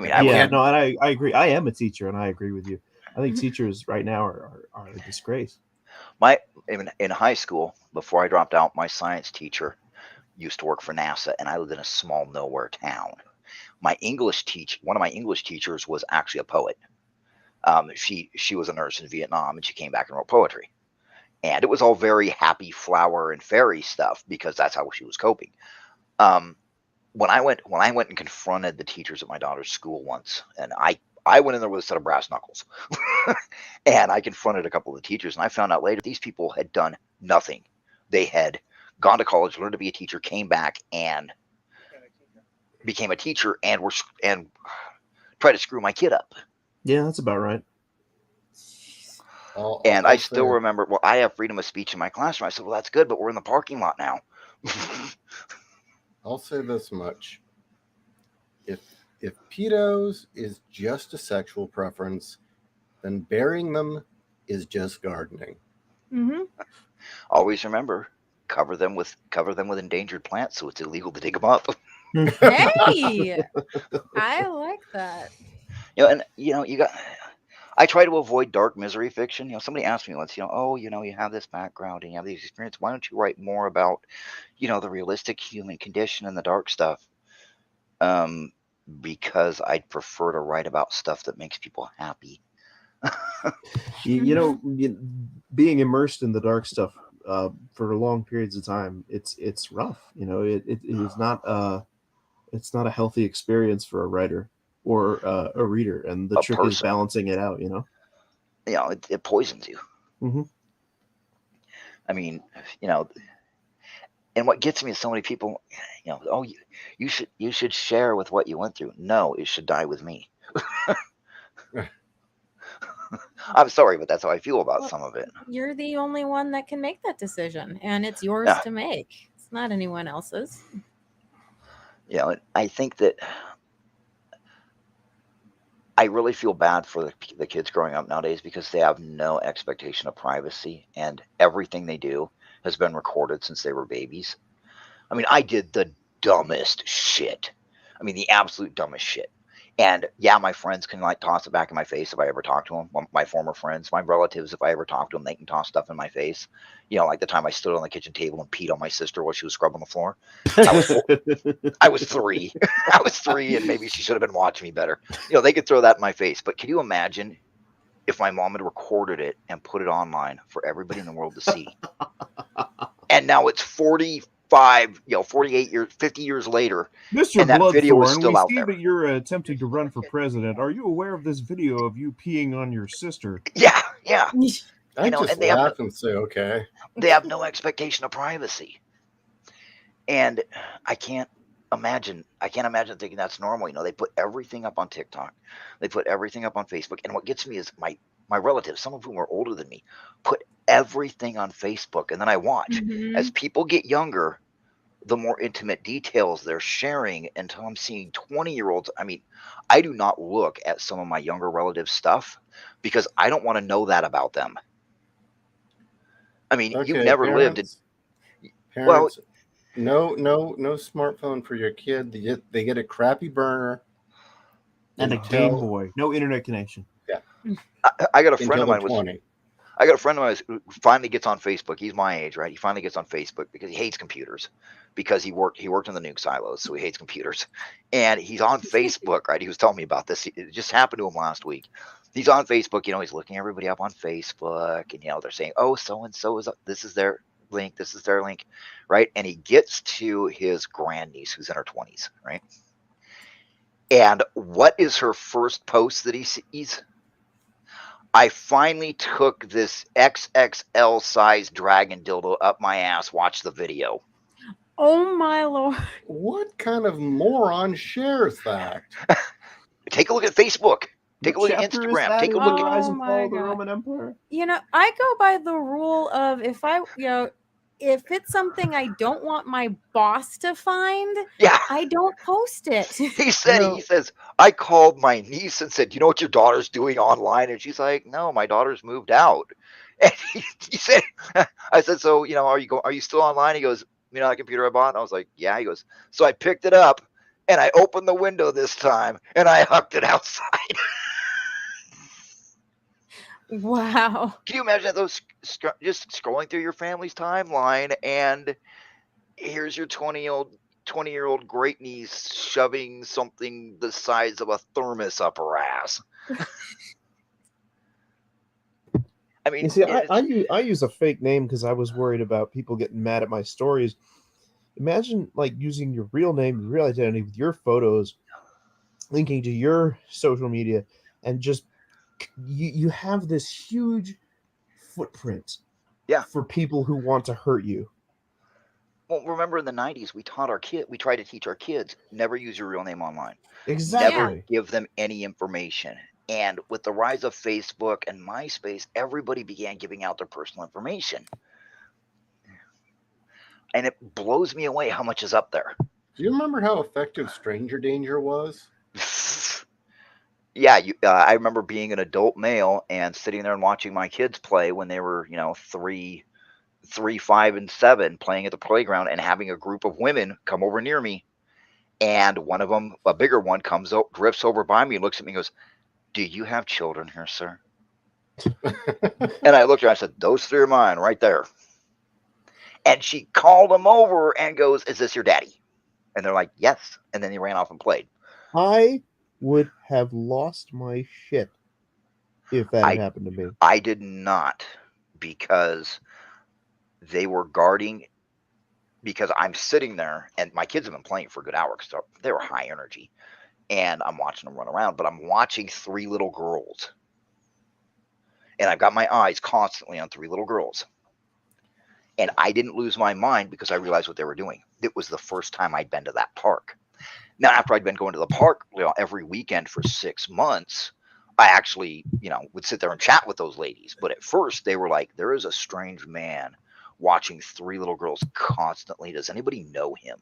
mean, and I agree. I am a teacher, and I agree with you. I think teachers right now are a disgrace. In high school, before I dropped out, my science teacher used to work for NASA, and I lived in a small nowhere town. One of my English teachers was actually a poet. She was a nurse in Vietnam, and she came back and wrote poetry. And it was all very happy flower and fairy stuff because that's how she was coping. When I went and confronted the teachers at my daughter's school once, and I went in there with a set of brass knuckles, and I confronted a couple of the teachers, and I found out later these people had done nothing. They had gone to college, learned to be a teacher, came back and became a teacher, and tried to screw my kid up. Yeah, that's about right. I still remember, I have freedom of speech in my classroom. I said, well, that's good, but we're in the parking lot now. I'll say this much. If pedos is just a sexual preference, then burying them is just gardening. Mm-hmm. Always remember, cover them with endangered plants so it's illegal to dig them up. Hey, I like that. I try to avoid dark misery fiction. Somebody asked me once, you have this background and you have these experiences. Why don't you write more about, the realistic human condition and the dark stuff? Because I'd prefer to write about stuff that makes people happy. Being immersed in the dark stuff for long periods of time, it's rough. It is not it's not a healthy experience for a writer or a reader, and the trick is balancing it out. it poisons you. Mm-hmm. I mean, and what gets me is so many people, oh, you should share with what you went through. No, it should die with me. I'm sorry, but that's how I feel about some of it. You're the only one that can make that decision, and it's yours Yeah. to make. It's not anyone else's. I think that I really feel bad for the kids growing up nowadays because they have no expectation of privacy, and everything they do has been recorded since they were babies. I mean, I did the dumbest shit. I mean, the absolute dumbest shit. And yeah, my friends can like toss it back in my face if I ever talk to them. My former friends, my relatives, if I ever talk to them, they can toss stuff in my face. Like the time I stood on the kitchen table and peed on my sister while she was scrubbing the floor. I was 3. I was 3, and maybe she should have been watching me better. They could throw that in my face. But can you imagine if my mom had recorded it and put it online for everybody in the world to see? And now it's 45, 48 years, 50 years later, Mr. and that video is Bloodthorne, still we out see there. that you're attempting to run for president. Are you aware of this video of you peeing on your sister? Yeah. I just and they have laugh and say, okay. They have no expectation of privacy. And I can't imagine thinking that's normal. They put everything up on TikTok. They put everything up on Facebook. And what gets me is my relatives, some of whom are older than me, put everything on Facebook. And then I watch as people get younger, the more intimate details they're sharing, until I'm seeing 20-year-olds. I mean, I do not look at some of my younger relatives' stuff because I don't want to know that about them. I mean, Okay, you never lived in. Parents, no smartphone for your kid. They get a crappy burner And a Game Boy. No internet connection. Yeah. I got a friend of mine 20. I got a friend of mine who finally gets on Facebook. He's my age, right? He finally gets on Facebook because he hates computers, because he worked in the nuke silos, so he hates computers. And he's on Facebook, right? He was telling me about this. It just happened to him last week. He's on Facebook, he's looking everybody up on Facebook, and they're saying, oh, so and so is up. This is their link. This is their link, right? And he gets to his grandniece who's in her 20s, right? And what is her first post that he sees? I finally took this XXL size dragon dildo up my ass. Watch the video. Oh my Lord. What kind of moron shares that? Take a look at Facebook. Take a look at chapter Instagram. Is that Take a in look the at. Rise and Oh Fall of the my God. Roman Empire? I go by the rule of if it's something I don't want my boss to find, Yeah. I don't post it. He says, I called my niece and said, you know what your daughter's doing online? And she's like, no, my daughter's moved out. And he said, I said, so, are you still online? He goes, that computer I bought? And I was like, yeah. He goes, so I picked it up and I opened the window this time and I hucked it outside. Wow. Can you imagine those just scrolling through your family's timeline, and here's your 20-year-old great niece shoving something the size of a thermos up her ass? I mean, You see, I use a fake name because I was worried about people getting mad at my stories. Imagine like using your real name, your real identity, with your photos, linking to your social media, and just you have this huge footprint. Yeah. For people who want to hurt you. Well, remember in the 90s, we tried to teach our kids, never use your real name online. Exactly. Never give them any information. And with the rise of Facebook and MySpace, everybody began giving out their personal information. And it blows me away how much is up there. Do you remember how effective stranger danger was? Yeah, I remember being an adult male and sitting there and watching my kids play when they were, 3, 5, and 7, playing at the playground, and having a group of women come over near me. And one of them, a bigger one, drifts over by me and looks at me and goes, do you have children here, sir? And I looked at her and I said, those 3 are mine right there. And she called them over and goes, is this your daddy? And they're like, yes. And then he ran off and played. I would have lost my shit if that had happened to me. I did not, because they were guarding, because I'm sitting there and my kids have been playing for a good hour because they were high energy, and I'm watching them run around, but I'm watching 3 little girls. and I've got my eyes constantly on 3 little girls. And I didn't lose my mind because I realized what they were doing. It was the first time I'd been to that park. Now, after I'd been going to the park, every weekend for 6 months, I actually, would sit there and chat with those ladies. But at first, they were like, there is a strange man watching 3 little girls constantly. Does anybody know him?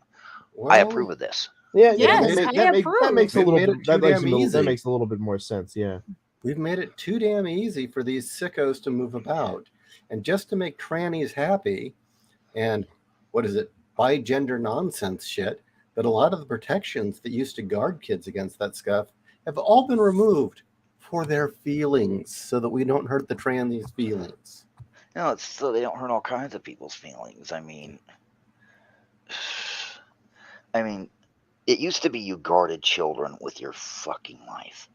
I approve of this. Yeah, Yes, that makes a We've little made bit, it that too makes damn a little, that easy. makes a little bit more sense. Yeah. We've made it too damn easy for these sickos to move about. And just to make trannies happy and, what is it, bi-gender nonsense shit, but a lot of the protections that used to guard kids against that stuff have all been removed for their feelings so that we don't hurt the trannies' feelings. No, it's so they don't hurt all kinds of people's feelings. I mean, it used to be you guarded children with your fucking life.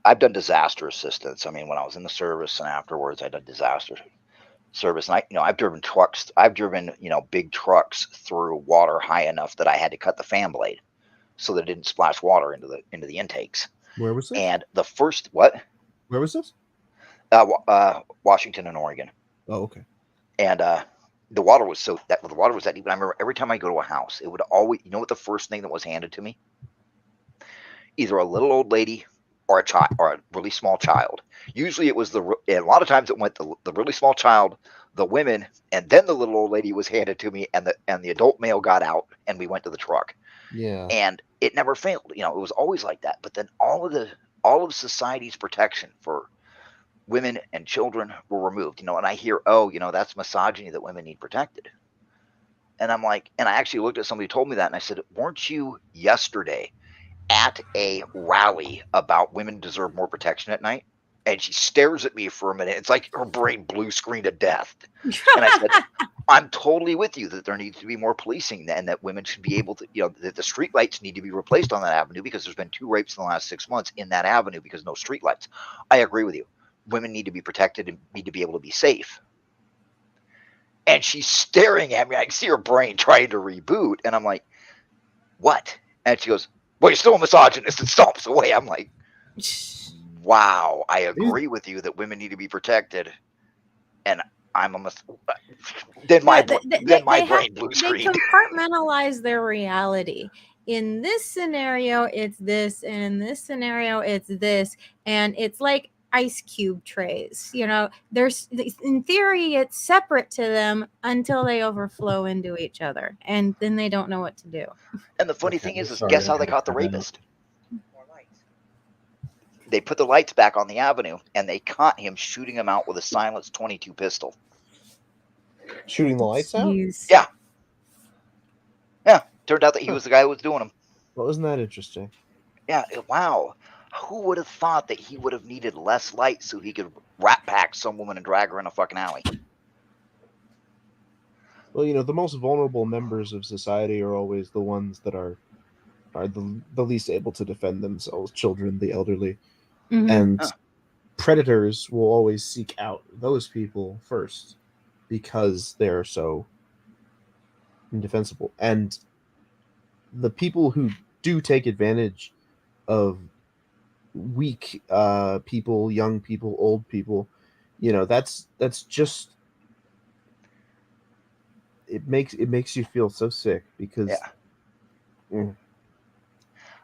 I've done disaster assistance. I mean, when I was in the service and afterwards, I did disaster service. And I've driven trucks. I've driven, big trucks through water high enough that I had to cut the fan blade so that it didn't splash water into the intakes. Where was this? And the first what? Where was this? Washington and Oregon. Oh, okay. And the water was that deep. And I remember every time I go to a house, it would always, what the first thing that was handed to me? Either a little old lady or a child, or a really small child. Usually it was and a lot of times it went the really small child, the women, and then the little old lady was handed to me, and the adult male got out, and we went to the truck. Yeah. And it never failed. It was always like that. But then all of society's protection for women and children were removed. And I hear, that's misogyny, that women need protected. And I'm like, and I actually looked at somebody who told me that, and I said, weren't you yesterday at a rally about women deserve more protection at night? And she stares at me for a minute. It's like her brain blue screened to death. And I said, I'm totally with you that there needs to be more policing, and that women should be able to, that the street lights need to be replaced on that avenue, because there's been 2 rapes in the last 6 months in that avenue because no street lights. I agree with you. Women need to be protected and need to be able to be safe. And she's staring at me. I can see her brain trying to reboot. And I'm like, what? And she goes, well, you're still a misogynist, and stomps away. I'm like, wow, I agree with you that women need to be protected. And I'm a then my brain blue screen. They compartmentalize their reality. In this scenario, it's this, and in this scenario, it's this, and it's like ice cube trays. There's, in theory, it's separate to them until they overflow into each other, and then they don't know what to do. And the funny thing is guess how they caught the rapist? They put the lights back on the avenue, and they caught him shooting him out with a silenced .22 pistol. Shooting the lights out? Yeah. Yeah. Turned out that he was the guy who was doing them. Well, isn't that interesting? Yeah. Wow. Who would have thought that he would have needed less light so he could rat pack some woman and drag her in a fucking alley? Well, the most vulnerable members of society are always the ones that are the least able to defend themselves: children, the elderly. And predators will always seek out those people first because they're so indefensible. And the people who do take advantage of weak people, young people, old people, that's just, it makes you feel so sick because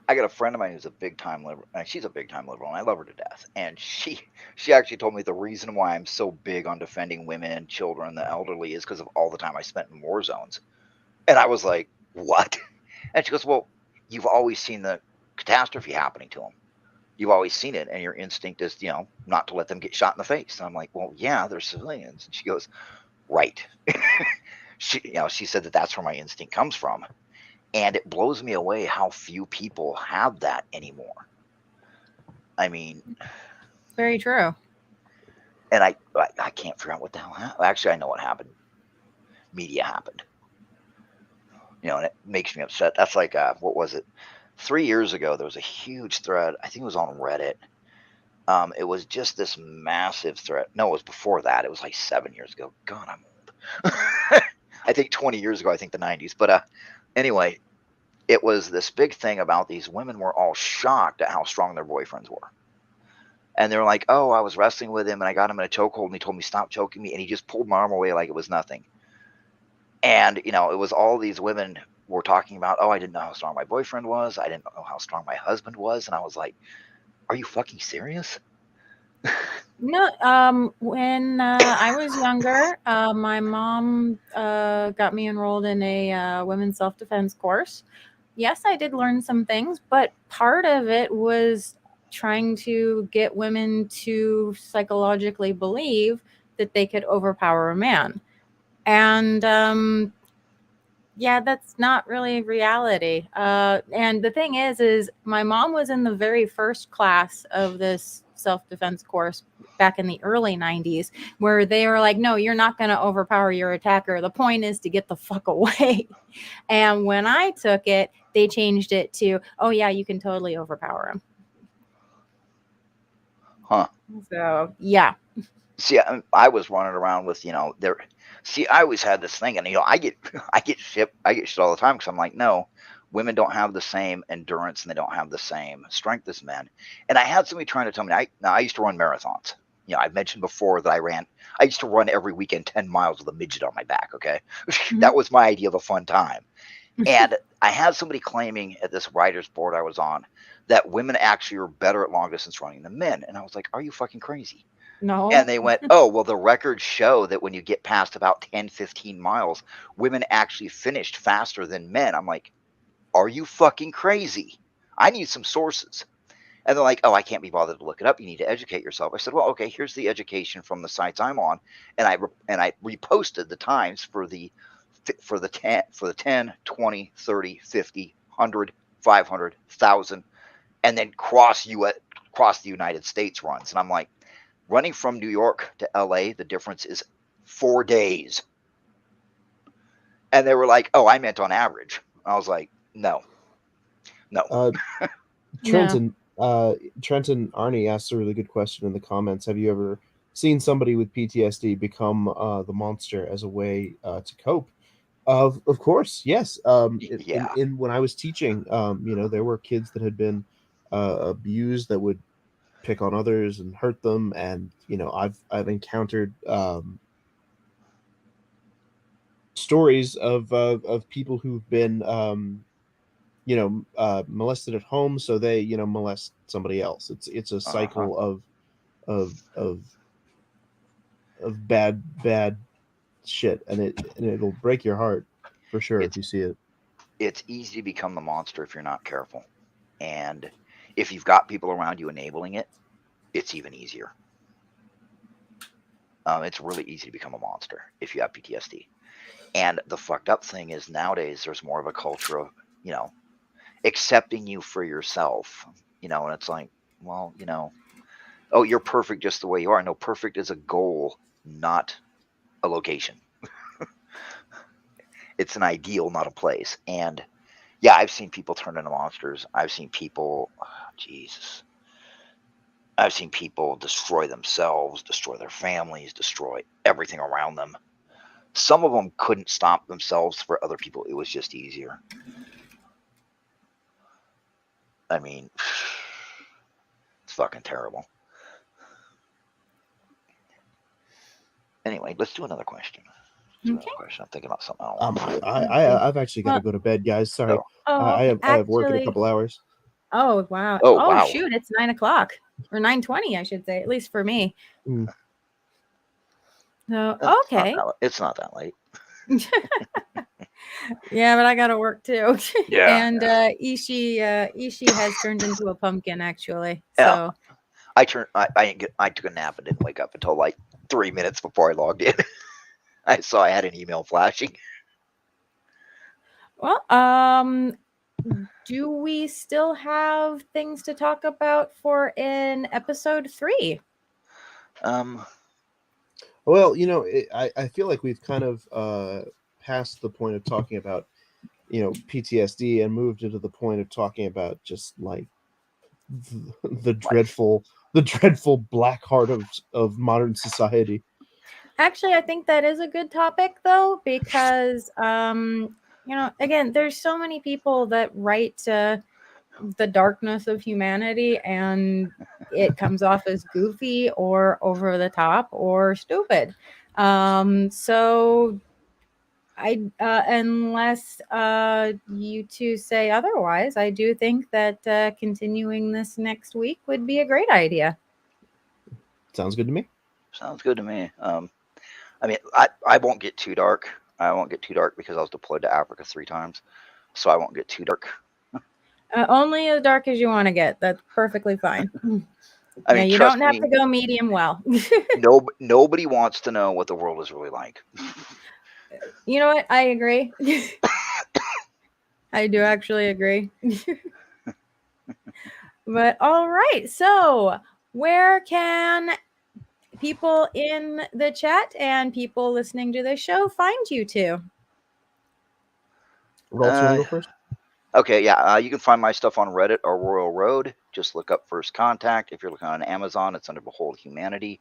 I got a friend of mine who's a big time liberal, and she's a big time liberal, and I love her to death. And she actually told me the reason why I'm so big on defending women and children, the elderly, is because of all the time I spent in war zones. And I was like, what? And she goes, well, you've always seen the catastrophe happening to them. You've always seen it, and your instinct is, not to let them get shot in the face. And I'm like, well, yeah, they're civilians. And she goes, right. She said that's where my instinct comes from. And it blows me away how few people have that anymore. I mean, very true. And I can't figure out what the hell happened. Actually, I know what happened. Media happened. And it makes me upset. That's like, what was it? 3 years ago, there was a huge thread. I think it was on Reddit. It was just this massive thread. No, it was before that. It was like 7 years ago. God, I'm old. I think 20 years ago, I think the 90s. But anyway, it was this big thing about these women were all shocked at how strong their boyfriends were. And they're like, oh, I was wrestling with him and I got him in a chokehold and he told me stop choking me and he just pulled my arm away like it was nothing. And, you know, it was all these women were talking about, oh, I didn't know how strong my boyfriend was. I didn't know how strong my husband was. And I was like, are you fucking serious? No, when I was younger, my mom got me enrolled in a women's self-defense course. Yes, I did learn some things, but part of it was trying to get women to psychologically believe that they could overpower a man. And yeah, that's not really reality. And the thing is my mom was in the very first class of this self-defense course back in the early 90s, where they were like, no, you're not going to overpower your attacker. The point is to get the fuck away. And when I took it, they changed it to, oh yeah, you can totally overpower him. Huh. So yeah. See, I was running around with, you know, there. See, I always had this thing, and you know, I get shit all the time because I'm like, no, women don't have the same endurance and they don't have the same strength as men. And I had somebody trying to tell me, I used to run marathons. You know, I mentioned before that I used to run every weekend 10 miles with a midget on my back. Okay, that was my idea of a fun time. And I had somebody claiming at this writer's board I was on that women actually are better at long distance running than men. And I was like, are you fucking crazy? No. And they went, oh, well, the records show that when you get past about 10, 15 miles, women actually finished faster than men. I'm like, are you fucking crazy? I need some sources. And they're like, oh, I can't be bothered to look it up. You need to educate yourself. I said, well, okay, here's the education from the sites I'm on. And I reposted the times for the 10, 20, 30, 50, 100, 500, 1,000, and then cross the United States runs. And I'm like, running from New York to LA, the difference is 4 days. And they were like, oh, I meant on average. I was like, no. Trenton Arnie asked a really good question in the comments. Have you ever seen somebody with PTSD become the monster as a way to cope? Of course, yes. Yeah. In when I was teaching, you know, there were kids that had been abused that would pick on others and hurt them, and you know, I've encountered stories of people who've been molested at home, so they, you know, molest somebody else. It's a cycle of bad shit, and it'll break your heart for sure if you see it. It's easy to become the monster if you're not careful. And if you've got people around you enabling it, it's even easier. It's really easy to become a monster if you have PTSD. And the fucked up thing is nowadays there's more of a culture of, you know, accepting you for yourself, you know, and it's like, well, you know, oh, you're perfect just the way you are. No, perfect is a goal, not a location. It's an ideal, not a place. And yeah, I've seen people turn into monsters. I've seen people, I've seen people destroy themselves, destroy their families, destroy everything around them. Some of them couldn't stop themselves. For other people, it was just easier. I mean, it's fucking terrible. Anyway, let's do another question. I'm thinking about something else. I've actually got to go to bed, guys. Sorry. I have work in a couple hours. Oh wow! Oh, wow. Shoot! It's 9:00 or 9:20, I should say, at least for me. So okay, it's not that late. Yeah, but I gotta work too. Yeah. And Ishi has turned into a pumpkin actually. Yeah. So I took a nap and didn't wake up until like 3 minutes before I logged in. I saw I had an email flashing. well, do we still have things to talk about for in episode 3? Well, you know, I feel like we've kind of passed the point of talking about, you know, PTSD and moved into the point of talking about just like the dreadful black heart of modern society. Actually, I think that is a good topic though, because you know, again, there's so many people that write the darkness of humanity, and it comes off as goofy or over the top or stupid. So unless you two say otherwise, I do think that continuing this next week would be a great idea. Sounds good to me. Sounds good to me. I mean, I won't get too dark. I won't get too dark because I was deployed to Africa 3 times, so I won't get too dark. Only as dark as you want to get. That's perfectly fine. I Yeah, mean, you trust don't have me, to go medium well. nobody wants to know what the world is really like. You know what? I agree. I do actually agree. But all right. So, where can people in the chat and people listening to this show find you two? Ralts, you want to go first? Okay, yeah. You can find my stuff on Reddit or Royal Road. Just look up First Contact. If you're looking on Amazon, it's under Behold Humanity.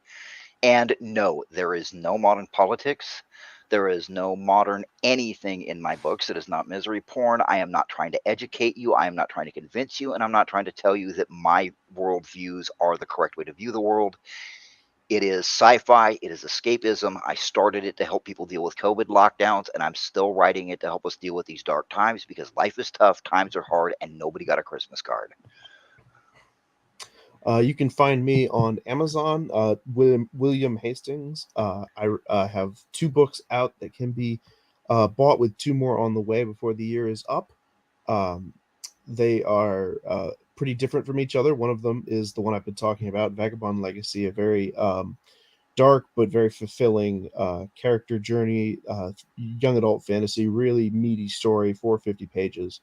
And no, there is no modern politics. There is no modern anything in my books. It is not misery porn. I am not trying to educate you. I am not trying to convince you. And I'm not trying to tell you that my worldviews are the correct way to view the world. It is sci-fi. It is escapism. I started it to help people deal with COVID lockdowns, and I'm still writing it to help us deal with these dark times because life is tough, times are hard, and nobody got a Christmas card. You can find me on Amazon, William Hastings. I have 2 books out that can be bought, with 2 more on the way before the year is up. They are pretty different from each other. One of them is the one I've been talking about, Vagabond Legacy, a very dark but very fulfilling character journey, young adult fantasy, really meaty story, 450 pages.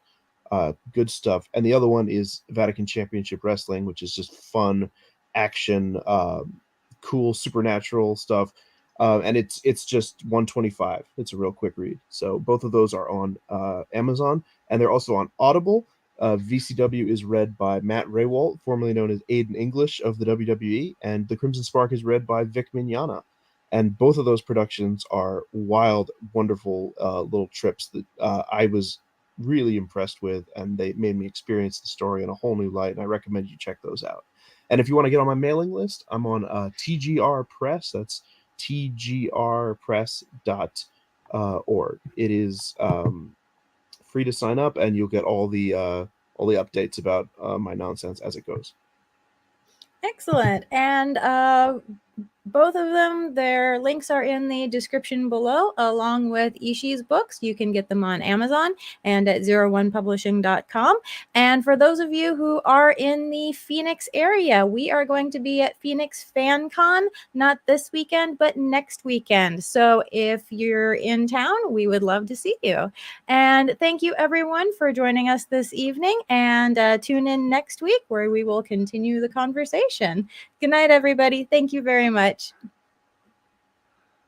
Good stuff. And the other one is Vatican Championship Wrestling, which is just fun action, cool supernatural stuff. And it's just 125. It's a real quick read. So both of those are on Amazon, and they're also on Audible. VCW is read by Matt Raywalt, formerly known as Aiden English of the WWE, and The Crimson Spark is read by Vic Mignogna. And both of those productions are wild, wonderful little trips that I was really impressed with, and they made me experience the story in a whole new light, and I recommend you check those out. And if you want to get on my mailing list, I'm on TGR Press. That's tgrpress.org. It is free to sign up, and you'll get all the updates about my nonsense as it goes. Excellent. And both of them, their links are in the description below, along with Ishi's books. You can get them on Amazon and at 01publishing.com. And for those of you who are in the Phoenix area, we are going to be at Phoenix FanCon, not this weekend, but next weekend. So if you're in town, we would love to see you. And thank you, everyone, for joining us this evening. And tune in next week where we will continue the conversation. Good night, everybody. Thank you very much.